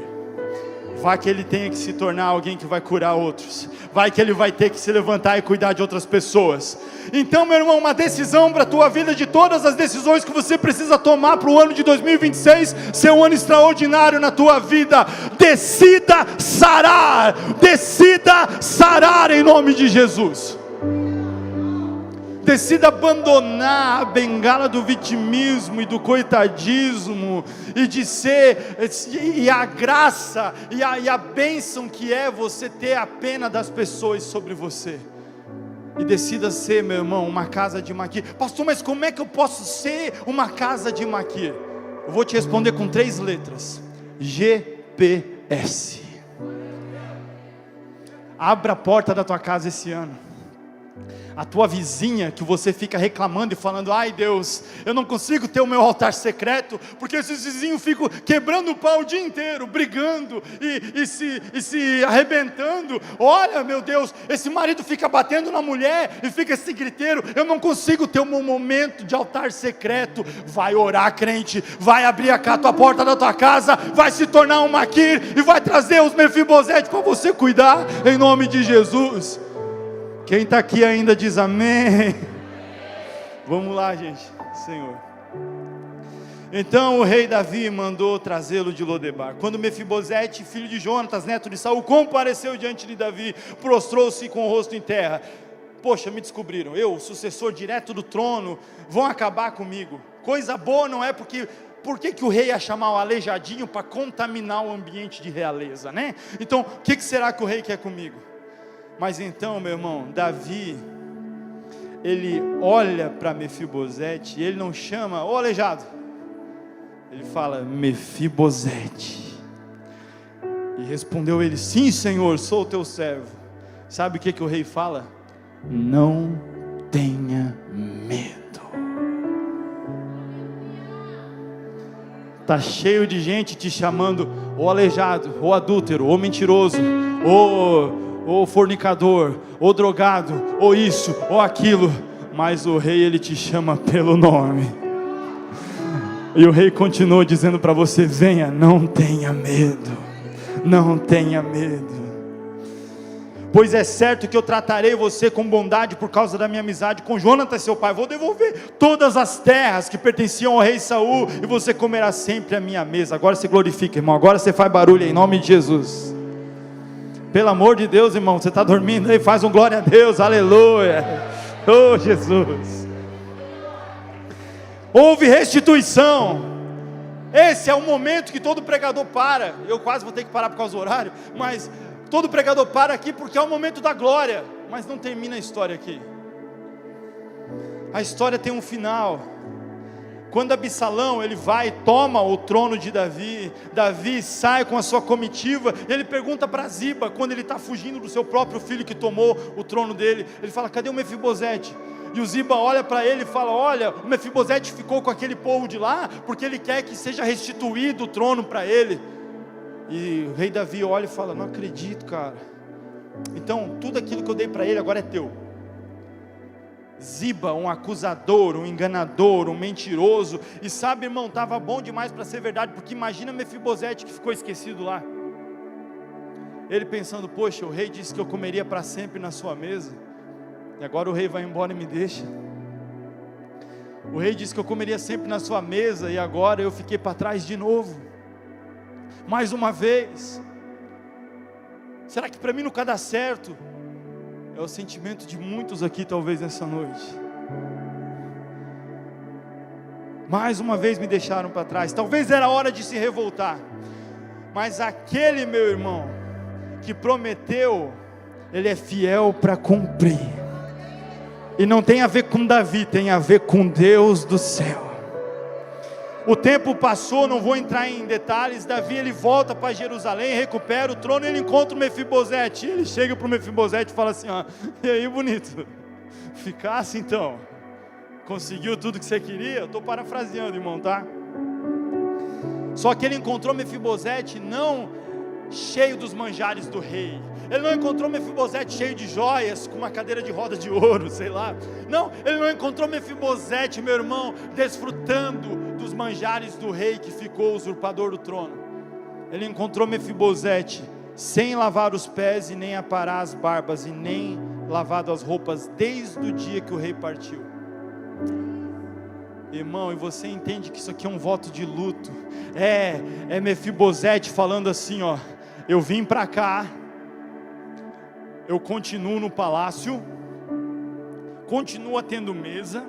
vai que ele tenha que se tornar alguém que vai curar outros, vai que ele vai ter que se levantar e cuidar de outras pessoas. Então, meu irmão, uma decisão para a tua vida, de todas as decisões que você precisa tomar para o ano de 2026 ser um ano extraordinário na tua vida: decida sarar em nome de Jesus. Decida abandonar a bengala do vitimismo e do coitadismo, e de ser, e a graça e a bênção que é você ter a pena das pessoas sobre você. E decida ser, meu irmão, uma casa de Maquir. Pastor, mas como é que eu posso ser uma casa de Maquir? Eu vou te responder com 3 letras: GPS. Abra a porta da tua casa esse ano. A tua vizinha que você fica reclamando e falando: ai Deus, eu não consigo ter o meu altar secreto, porque esses vizinhos ficam quebrando o pau o dia inteiro, brigando e se arrebentando. Olha, meu Deus, esse marido fica batendo na mulher e fica esse griteiro. Eu não consigo ter o meu momento de altar secreto. Vai orar, crente, vai abrir a tua porta da tua casa, vai se tornar um Maquir e vai trazer os Mefibosete para você cuidar, em nome de Jesus. Quem está aqui ainda diz amém. Vamos lá, gente, Senhor. Então o rei Davi mandou trazê-lo de Lodebar. Quando Mefibosete, filho de Jonatas, neto de Saul, compareceu diante de Davi, prostrou-se com o rosto em terra. poxa, me descobriram, eu, o sucessor direto do trono, vão acabar comigo. Coisa boa não é, porque por que o rei ia chamar o aleijadinho para contaminar o ambiente de realeza, né? Então, o que será que o rei quer comigo? Mas então, meu irmão, Davi, ele olha para Mefibosete, e ele não chama, ô aleijado, ele fala, Mefibosete. E respondeu ele, sim Senhor, sou o teu servo. Sabe o que o rei fala? Não tenha medo. Está cheio de gente te chamando, ô aleijado, ô adúltero, ô mentiroso, ô fornicador, ô drogado, ou isso, ou aquilo. Mas o rei, ele te chama pelo nome. E o rei continua dizendo para você, venha, não tenha medo. Não tenha medo. Pois é certo que eu tratarei você com bondade por causa da minha amizade com Jonatas seu pai. Vou devolver todas as terras que pertenciam ao rei Saul, e você comerá sempre a minha mesa. Agora se glorifica, irmão, agora você faz barulho em nome de Jesus. Pelo amor de Deus, irmão, você está dormindo aí, faz um glória a Deus, aleluia. Oh Jesus. Houve restituição. Esse é o momento que todo pregador para. Eu quase vou ter que parar por causa do horário, mas todo pregador para aqui porque é o momento da glória. Mas não termina a história aqui. A história tem um final. Quando Absalão, ele vai e toma o trono de Davi. Davi sai com a sua comitiva. Ele pergunta para Ziba, quando ele está fugindo do seu próprio filho que tomou o trono dele. Ele fala, cadê o Mefibosete? E o Ziba olha para ele e fala, olha, o Mefibosete ficou com aquele povo de lá, porque ele quer que seja restituído o trono para ele. E o rei Davi olha e fala, não acredito, cara. Então, tudo aquilo que eu dei para ele agora é teu. Ziba, um acusador, um enganador, um mentiroso. E sabe, irmão, estava bom demais para ser verdade, porque imagina Mefibosete que ficou esquecido lá. Ele pensando, poxa, o rei disse que eu comeria para sempre na sua mesa, e agora o rei vai embora e me deixa. O rei disse que eu comeria sempre na sua mesa, e agora eu fiquei para trás de novo. Mais uma vez. Será que para mim nunca dá certo? É o sentimento de muitos aqui talvez nessa noite. Mais uma vez me deixaram para trás. Talvez era hora de se revoltar. Mas aquele meu irmão que prometeu, ele é fiel para cumprir. E não tem a ver com Davi, tem a ver com Deus do céu. O tempo passou, não vou entrar em detalhes. Davi, ele volta para Jerusalém, recupera o trono, ele encontra o Mefibosete. Ele chega para o Mefibosete e fala assim, ó, e aí bonito, ficasse então, conseguiu tudo que você queria? Eu estou parafraseando, irmão, tá? Só que ele encontrou Mefibosete não cheio dos manjares do rei. Ele não encontrou Mefibosete cheio de joias, com uma cadeira de rodas de ouro, sei lá. Não, ele não encontrou Mefibosete, meu irmão, desfrutando dos manjares do rei que ficou usurpador do trono. Ele encontrou Mefibosete sem lavar os pés e nem aparar as barbas e nem lavado as roupas desde o dia que o rei partiu. Irmão, e você entende que isso aqui é um voto de luto. É Mefibosete falando assim, ó, eu vim para cá, eu continuo no palácio, continuo tendo mesa,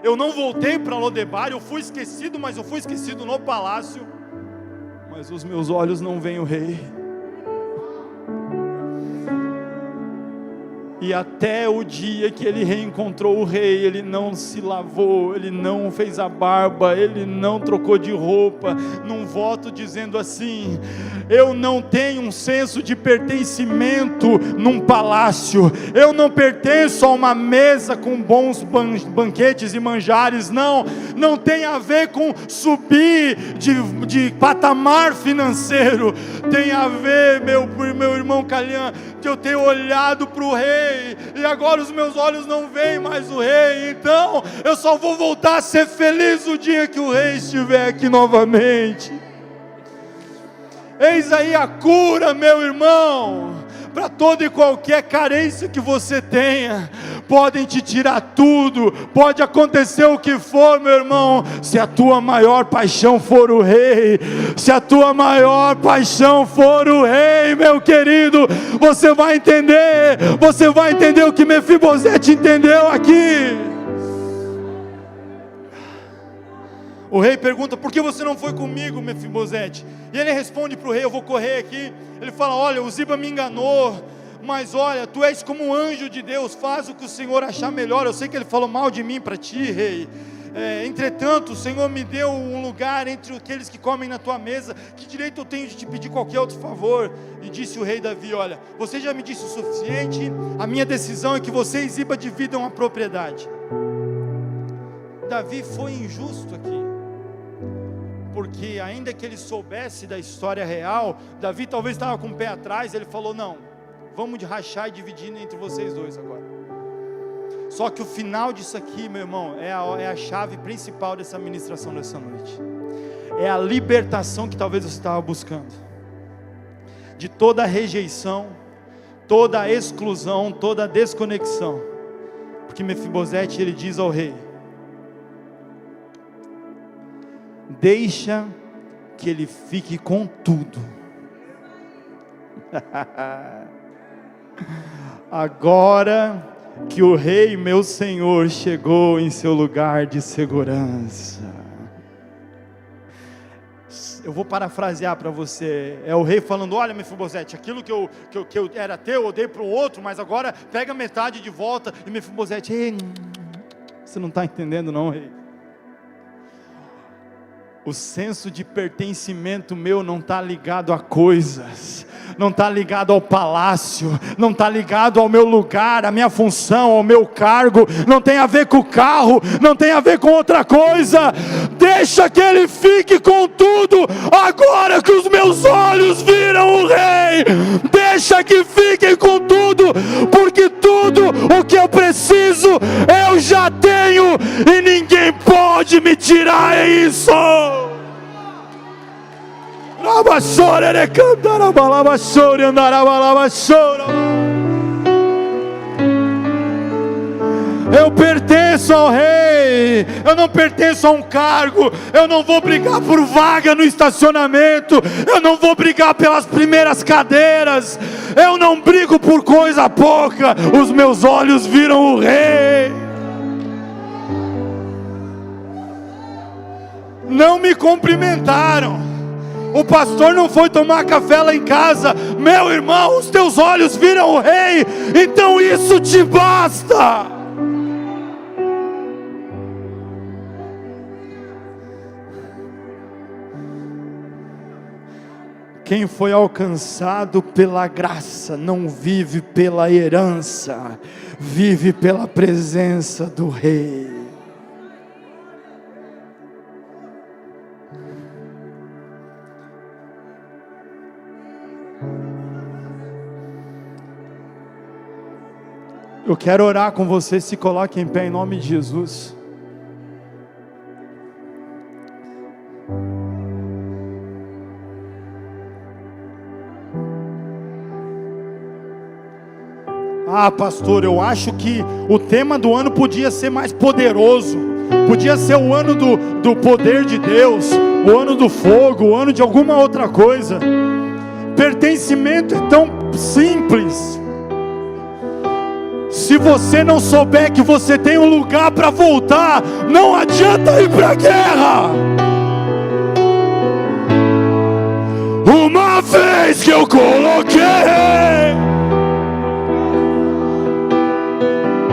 eu não voltei para Lodebar, eu fui esquecido, mas eu fui esquecido no palácio, mas os meus olhos não veem o rei. E até o dia que ele reencontrou o rei, ele não se lavou, ele não fez a barba, ele não trocou de roupa, num voto dizendo assim, eu não tenho um senso de pertencimento num palácio, eu não pertenço a uma mesa com bons banquetes e manjares, não tem a ver com subir de patamar financeiro, tem a ver, meu irmão Calhã, que eu tenho olhado para o rei, e agora os meus olhos não veem mais o rei, então eu só vou voltar a ser feliz o dia que o rei estiver aqui novamente. Eis aí a cura, meu irmão, para toda e qualquer carência que você tenha, podem te tirar tudo, pode acontecer o que for, meu irmão, se a tua maior paixão for o rei, se a tua maior paixão for o rei, meu querido, você vai entender o que Mefibosete entendeu aqui. O rei pergunta: por que você não foi comigo, Mefibosete? E ele responde para o rei: eu vou correr aqui. Ele fala: olha, o Ziba me enganou, mas olha, tu és como um anjo de Deus, faz o que o Senhor achar melhor. Eu sei que ele falou mal de mim para ti, rei. Entretanto, o Senhor me deu um lugar entre aqueles que comem na tua mesa. Que direito eu tenho de te pedir qualquer outro favor? E disse o rei Davi: olha, você já me disse o suficiente. A minha decisão é que você e Ziba dividam a propriedade. Davi foi injusto aqui, porque ainda que ele soubesse da história real, Davi talvez estava com o pé atrás. Ele falou: não, vamos rachar e dividir entre vocês dois agora. Só que o final disso aqui, meu irmão, é a chave principal dessa ministração dessa noite. É a libertação que talvez você estava buscando, de toda a rejeição, toda a exclusão, toda a desconexão. Porque Mefibosete, ele diz ao rei: deixa que ele fique com tudo. Agora que o rei, meu senhor, chegou em seu lugar de segurança. Eu vou parafrasear para você. É o rei falando: olha, Mefibosete, aquilo que eu era teu, eu dei para o outro, mas agora pega metade de volta. E Mefibosete: ei, você não está entendendo não, rei. O senso de pertencimento meu não está ligado a coisas, não está ligado ao palácio, não está ligado ao meu lugar, à minha função, ao meu cargo, não tem a ver com o carro, não tem a ver com outra coisa. Deixa que ele fique com tudo, agora que os meus olhos viram o rei. Deixa que fiquem com tudo, porque tudo o que eu preciso eu já tenho, e ninguém pode me tirar isso. Eu pertenço ao rei, eu não pertenço a um cargo. Eu não vou brigar por vaga no estacionamento, eu não vou brigar pelas primeiras cadeiras, eu não brigo por coisa pouca. Os meus olhos viram o rei. Não me cumprimentaram, o pastor não foi tomar café lá em casa. Meu irmão, os teus olhos viram o rei, então isso te basta. Quem foi alcançado pela graça não vive pela herança, vive pela presença do rei. Eu quero orar com você. Se coloque em pé em nome de Jesus. Ah, pastor, eu acho que o tema do ano podia ser mais poderoso, podia ser o ano do poder de Deus, o ano do fogo, o ano de alguma outra coisa. Pertencimento é tão simples. Se você não souber que você tem um lugar para voltar, não adianta ir para a guerra. Uma vez que eu coloquei,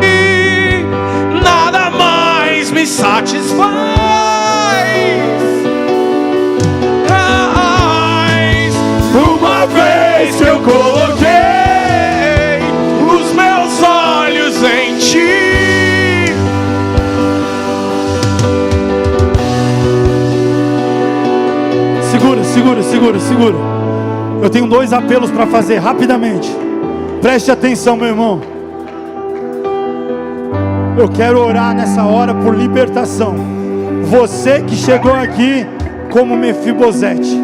e nada mais me satisfaz. Uma vez que eu coloquei os meus olhos em ti, segura. Eu tenho 2 apelos para fazer rapidamente. Preste atenção, meu irmão. Eu quero orar nessa hora por libertação. Você que chegou aqui como Mefibosete,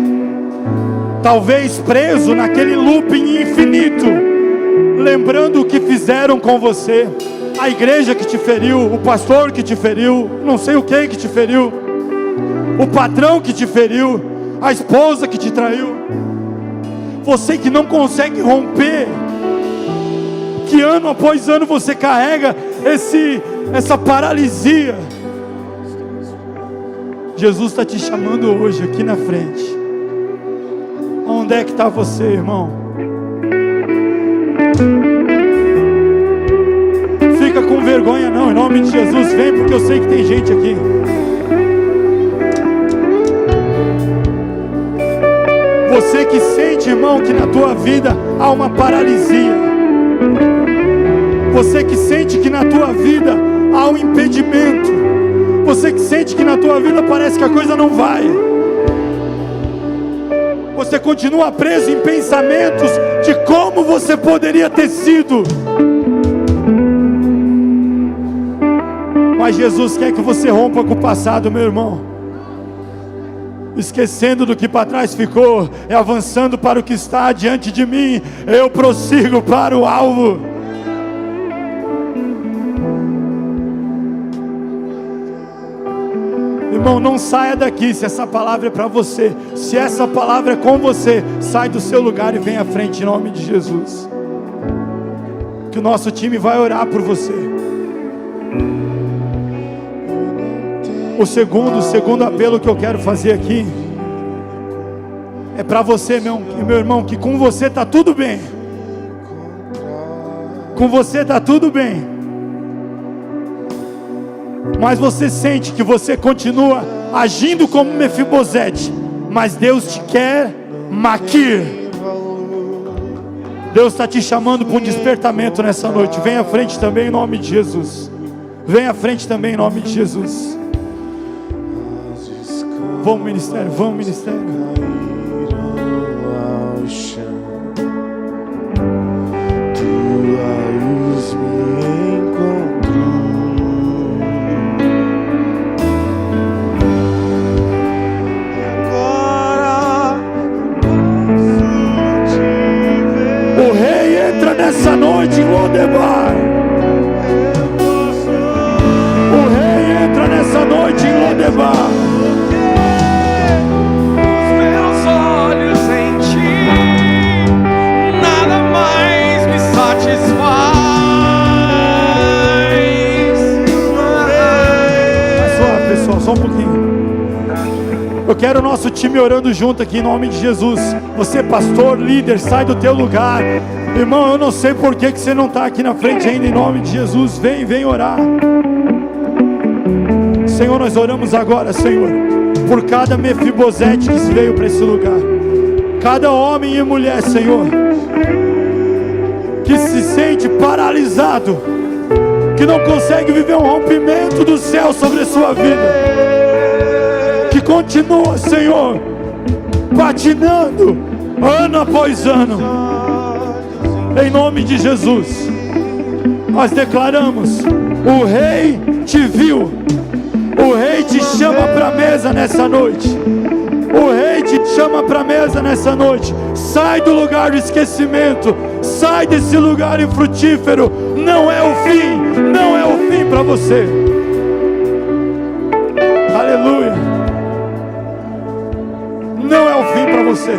talvez preso naquele looping infinito, lembrando o que fizeram com você, a igreja que te feriu, o pastor que te feriu, não sei o que te feriu, o patrão que te feriu, a esposa que te traiu, você que não consegue romper, que ano após ano você carrega essa paralisia. Jesus está te chamando hoje aqui na frente. Onde é que está você, irmão? Fica com vergonha não, em nome de Jesus, vem, porque eu sei que tem gente aqui. Você que sente, irmão, que na tua vida há uma paralisia. Você que sente que na tua vida há um impedimento. Você que sente que na tua vida parece que a coisa não vai. Você continua preso em pensamentos de como você poderia ter sido. Mas Jesus quer que você rompa com o passado, meu irmão. Esquecendo do que para trás ficou, e avançando para o que está diante de mim, eu prossigo para o alvo. Irmão, não saia daqui se essa palavra é para você. Se essa palavra é com você, sai do seu lugar e vem à frente em nome de Jesus. Que o nosso time vai orar por você. O segundo apelo que eu quero fazer aqui é para você, meu irmão, que com você está tudo bem. Com você está tudo bem. Mas você sente que você continua agindo como Mefibosete, mas Deus te quer Maquir. Deus está te chamando para um despertamento nessa noite. Vem à frente também em nome de Jesus. Vem à frente também em nome de Jesus. Vamos ministério, vamos ministério. Nessa noite em Lodebar, o rei entra nessa noite em Lodebar. Os meus olhos em ti, nada mais me satisfaz. Pessoal, só um pouquinho. Eu quero o nosso time orando junto aqui em nome de Jesus. Você, pastor, líder, sai do teu lugar. Irmão, eu não sei por que você não está aqui na frente ainda, em nome de Jesus. Vem orar. Senhor, nós oramos agora, Senhor, por cada Mefibosete que veio para esse lugar. Cada homem e mulher, Senhor, que se sente paralisado, que não consegue viver um rompimento do céu sobre a sua vida, que continua, Senhor, patinando ano após ano. Em nome de Jesus, nós declaramos: o rei te viu, o rei te chama para a mesa nessa noite, o rei te chama para a mesa nessa noite. Sai do lugar do esquecimento, sai desse lugar infrutífero. Não é o fim, não é o fim para você. Aleluia. Não é o fim para você.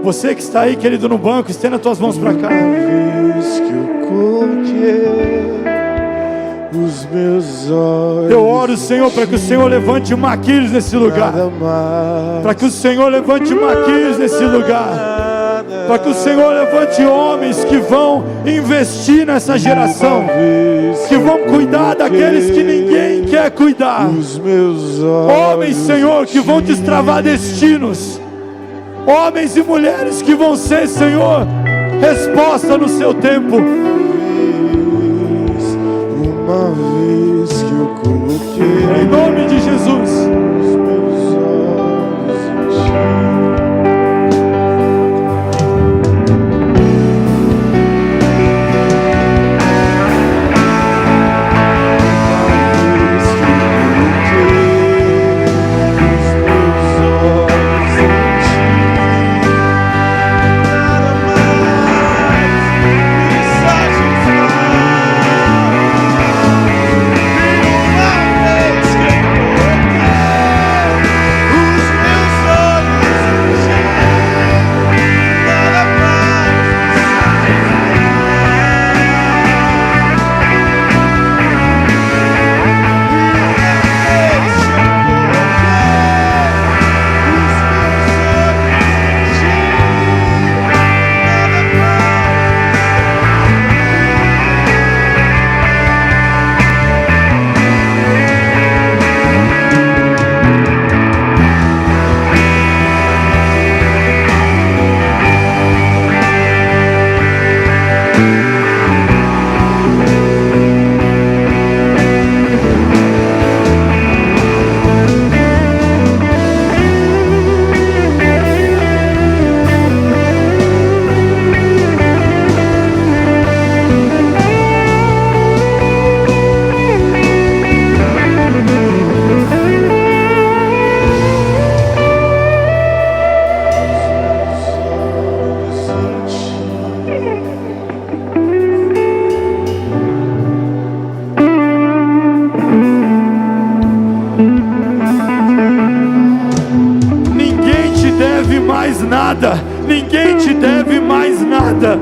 Você que está aí, querido, no banco, estenda as tuas mãos para cá. Eu oro, Senhor, para que o Senhor levante Maquires nesse lugar, para que o Senhor levante Maquires nesse lugar, para que o Senhor levante homens que vão investir nessa geração, que vão cuidar daqueles que ninguém quer cuidar. Homens, Senhor, que vão destravar destinos. Homens e mulheres que vão ser, Senhor, resposta no seu tempo. Uma vez que eu coloquei em nome de Jesus os meus olhos em ti. mais nada. Ninguém te deve mais nada.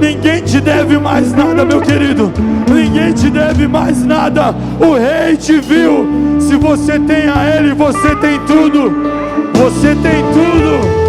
Ninguém te deve mais nada, meu querido. Ninguém te deve mais nada. O Rei te viu. Se você tem a Ele, você tem tudo. Você tem tudo.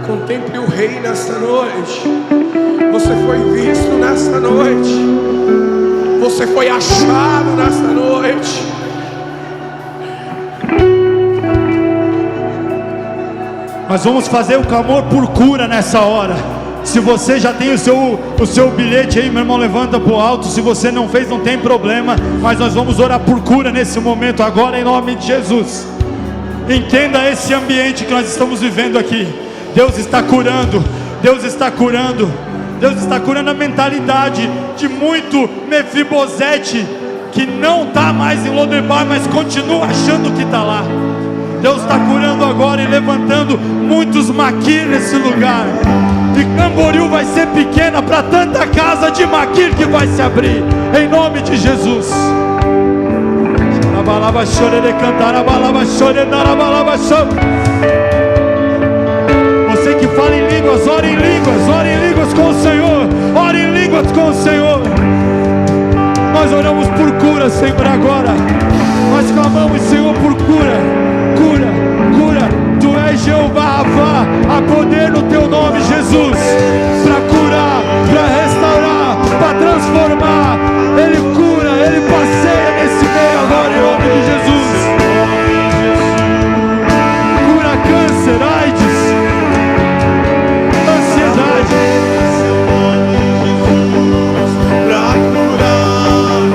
Contemple o Rei nesta noite. Você foi visto nesta noite. Você foi achado nesta noite. Nós vamos fazer o clamor por cura nessa hora. Se você já tem o seu bilhete aí, meu irmão, levanta para o alto. Se você não fez, não tem problema. Mas nós vamos orar por cura nesse momento agora, em nome de Jesus. Entenda esse ambiente que nós estamos vivendo aqui. Deus está curando. Deus está curando. Deus está curando a mentalidade de muito Mefibosete, que não está mais em Lodebar, mas continua achando que está lá. Deus está curando agora e levantando muitos Maquir nesse lugar. E Camboriú vai ser pequena para tanta casa de Maquir que vai se abrir, em nome de Jesus. Você que fala em línguas, ore em línguas com o Senhor, ore em línguas com o Senhor. Nós oramos por cura, Senhor, agora. Nós clamamos, Senhor, por cura, cura, cura. Tu és Jeová Rafa, há poder no teu nome, Jesus, para curar, para restaurar, para transformar. Ele cura, Ele passeia nesse meio agora, em nome de Jesus. Cura câncer, AIDS, ansiedade,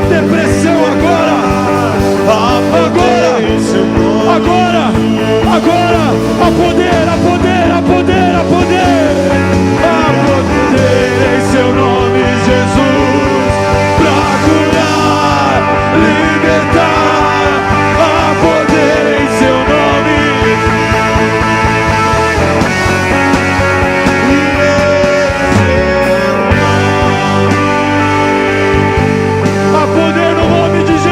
depressão agora, agora, a poder, a poder, a poder, a poder, a poder em seu nome, Jesus, pra curar, libertar, a poder em seu nome. A poder no nome de Jesus.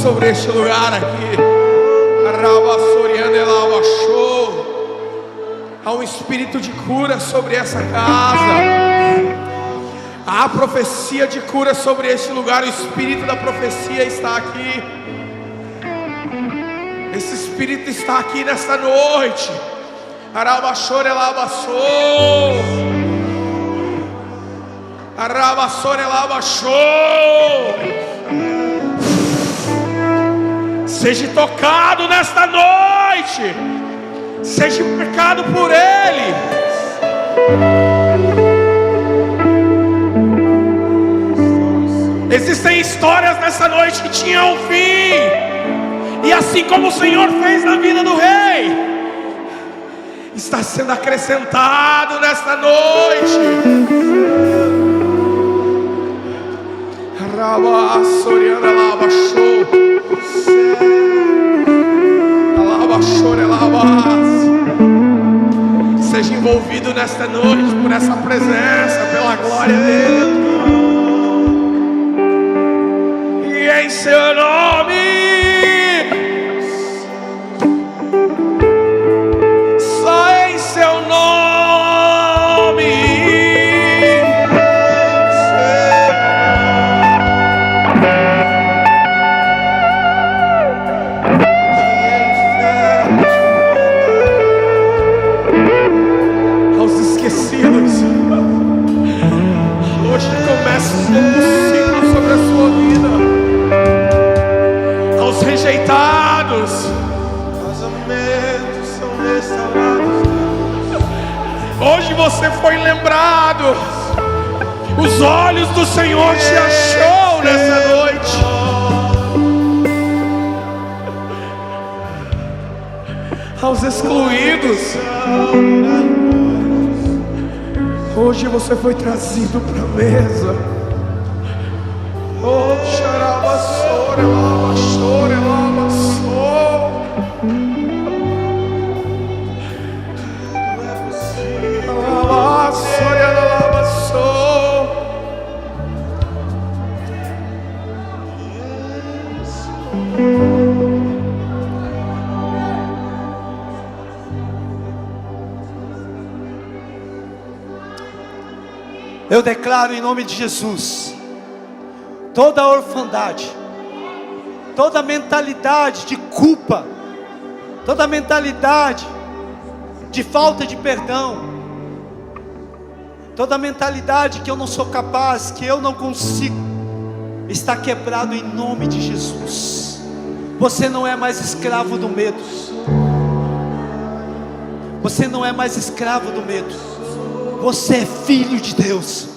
Sobre este lugar aqui, há um espírito de cura sobre essa casa, há profecia de cura sobre este lugar. O espírito da profecia está aqui, esse espírito está aqui nesta noite. Seja tocado nesta noite, seja marcado por Ele. Existem histórias nessa noite que tinham fim, e assim como o Senhor fez na vida do rei, está sendo acrescentado nesta noite. Rabba Soriana Lava Show. seja envolvido nesta noite por essa presença, pela glória dele. E em seu nome, só em seu nome, aos esquecidos, hoje começa um novo ciclo sobre a sua vida. Aos rejeitados, casamentos são restaurados. Hoje você foi lembrado. Os olhos do Senhor te achou nessa noite. Aos excluídos, hoje você foi trazido para a mesa. Oh, xarabassora, lavassora, lavassora. Lavassora, lavassora. Eu declaro em nome de Jesus, toda a orfandade, toda a mentalidade de culpa, toda a mentalidade de falta de perdão, toda a mentalidade que eu não sou capaz, que eu não consigo, está quebrado em nome de Jesus. Você não é mais escravo do medo. Você não é mais escravo do medo. Você é filho de Deus.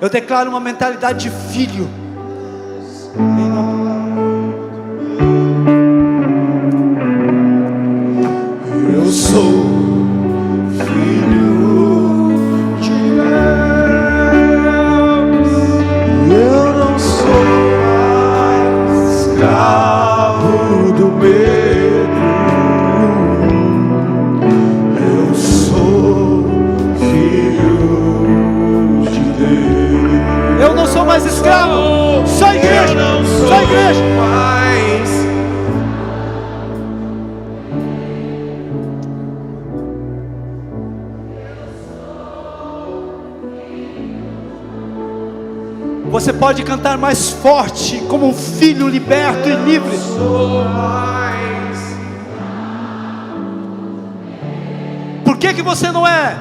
Eu declaro uma mentalidade de filho. Eu sou filho de Deus. Eu não sou mais escravo do medo. Eu sou filho de Deus. Eu não sou mais escravo. Só igreja. Só igreja. Você pode cantar mais forte, como um filho liberto e livre. Por que você não é?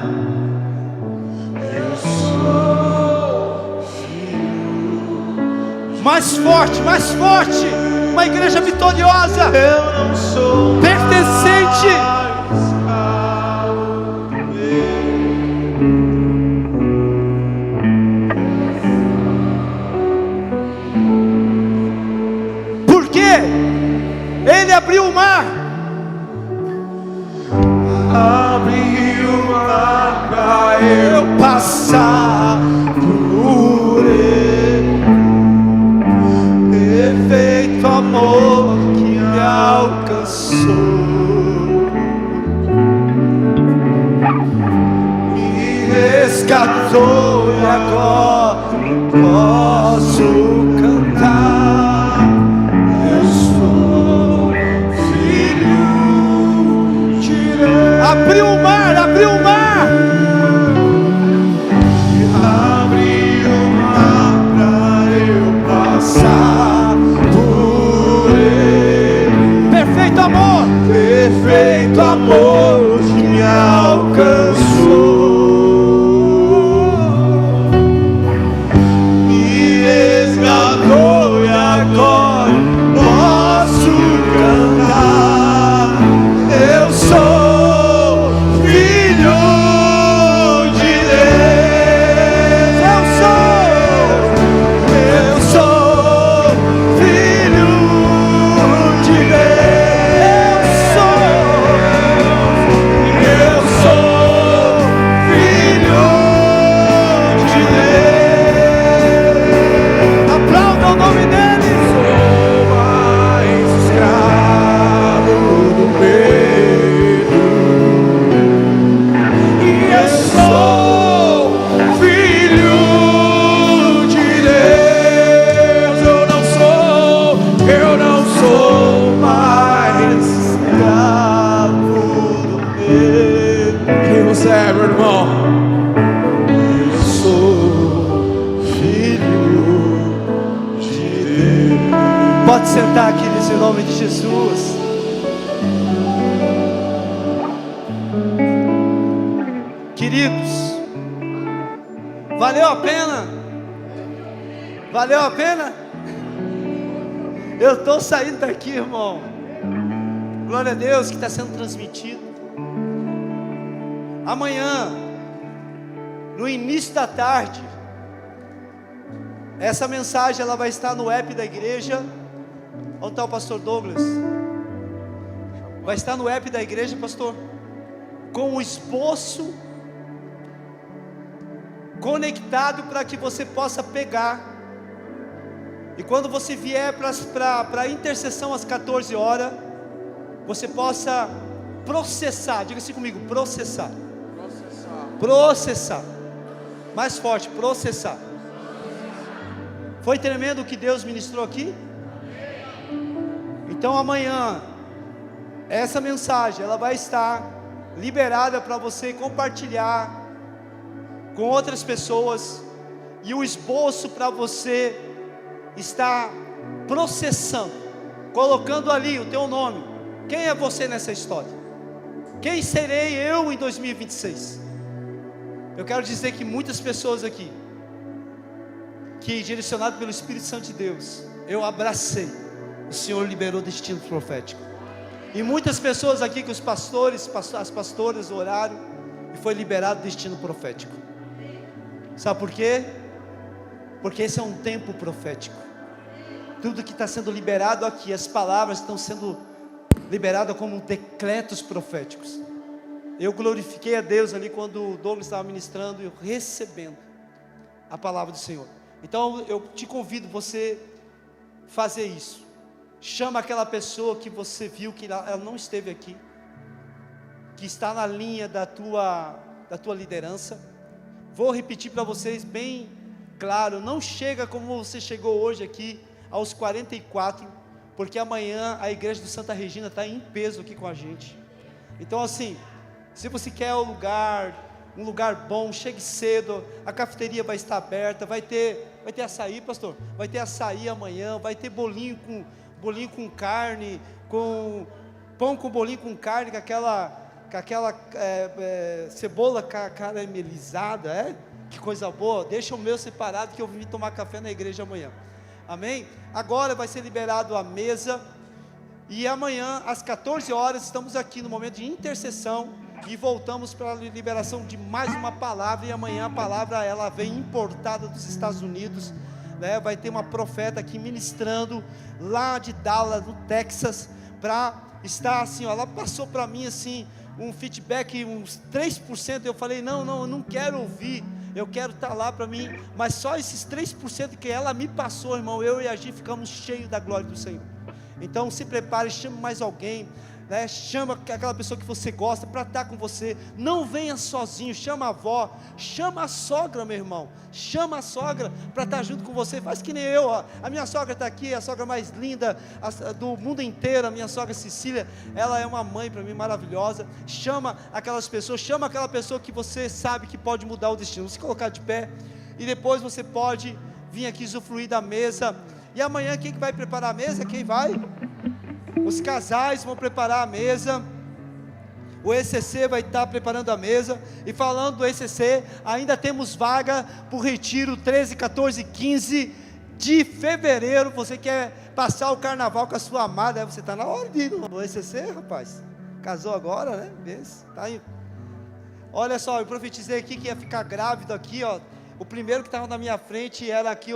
Mais forte, mais forte. Uma igreja vitoriosa, pertencente. Ele abriu o mar. Abriu o mar para eu passar por ele. Perfeito amor que me alcançou. Me resgatou e agora posso cantar. Eu sou filho de Deus. Abriu o mar, abriu o mar. Abriu o mar para eu passar por ele. Perfeito amor, perfeito amor que me alcançou. Me Pode sentar, queridos, em nome de Jesus. Queridos, valeu a pena? Valeu a pena? Eu estou saindo daqui, irmão. Glória a Deus que está sendo transmitido. Amanhã, no início da tarde, essa mensagem ela vai estar no app da igreja. Onde está o pastor Douglas? Vai estar no app da igreja, pastor, com o esboço conectado para que você possa pegar. E quando você vier para a intercessão às 14 horas, você possa processar. Diga assim comigo: processar. Processar. Mais forte: processar. Foi tremendo o que Deus ministrou aqui? Então amanhã, essa mensagem, ela vai estar liberada para você compartilhar com outras pessoas. E o esboço para você estar processando, colocando ali o teu nome. Quem é você nessa história? Quem serei eu em 2026? Eu quero dizer que muitas pessoas aqui, que direcionado pelo Espírito Santo de Deus, eu abracei, o Senhor liberou destino profético. E muitas pessoas aqui que os pastores, as pastoras oraram e foi liberado destino profético. Sabe por quê? Porque esse é um tempo profético. Tudo que está sendo liberado aqui, as palavras estão sendo liberadas como decretos proféticos. Eu glorifiquei a Deus ali quando o Douglas estava ministrando, eu recebendo a palavra do Senhor. Então eu te convido você fazer isso. Chama aquela pessoa que você viu que ela não esteve aqui, que está na linha da tua liderança. Vou repetir para vocês bem claro: não chega como você chegou hoje aqui aos 44, porque amanhã a igreja do Santa Regina está em peso aqui com a gente. Então assim, se você quer um lugar bom, chegue cedo, a cafeteria vai estar aberta, vai ter açaí, pastor, vai ter açaí amanhã, vai ter bolinho com carne, com pão com bolinho com carne, com aquela cebola caramelizada, que coisa boa. Deixa o meu separado que eu vim tomar café na igreja amanhã, amém? Agora vai ser liberado a mesa, e amanhã às 14 horas estamos aqui no momento de intercessão, e voltamos para a liberação de mais uma palavra. E amanhã a palavra ela vem importada dos Estados Unidos, né? Vai ter uma profeta aqui ministrando lá de Dallas, no Texas, para estar assim, ó, ela passou para mim assim um feedback, uns 3%, eu falei, não, eu não quero ouvir, eu quero estar lá para mim, mas só esses 3% que ela me passou, irmão, eu e a Gi ficamos cheios da glória do Senhor. Então se prepare, chame mais alguém, né? Chama aquela pessoa que você gosta para estar com você. Não venha sozinho, chama a avó, chama a sogra, meu irmão, chama a sogra para estar junto com você. Faz que nem eu, ó. A minha sogra está aqui, a sogra mais linda do mundo inteiro, a minha sogra Cecília, ela é uma mãe para mim maravilhosa. Chama aquelas pessoas, chama aquela pessoa que você sabe que pode mudar o destino. Se colocar de pé, e depois você pode vir aqui usufruir da mesa. E amanhã quem que vai preparar a mesa? Quem vai? Os casais vão preparar a mesa, o ECC vai estar preparando a mesa. E falando do ECC, ainda temos vaga para o retiro 13, 14 e 15 de fevereiro. Você quer passar o carnaval com a sua amada, você está na hora de ir no ECC, rapaz. Casou agora, né? Tá aí. Olha só, eu profetizei aqui que ia ficar grávido aqui, ó. O primeiro que estava na minha frente era aqui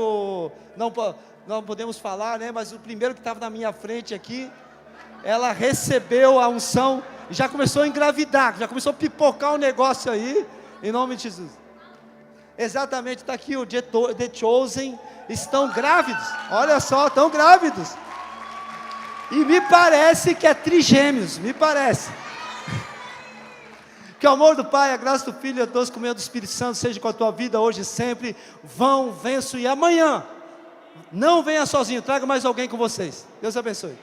não podemos falar, né? Mas o primeiro que estava na minha frente aqui, ela recebeu a unção, já começou a engravidar, já começou a pipocar o negócio aí, em nome de Jesus. Exatamente, está aqui o The Chosen, estão grávidos, olha só, estão grávidos, e me parece que é trigêmeos, me parece. Que o amor do Pai, a graça do Filho e a doce comunhão do Espírito Santo seja com a tua vida hoje e sempre. Venço, e amanhã, não venha sozinho, traga mais alguém com vocês. Deus abençoe.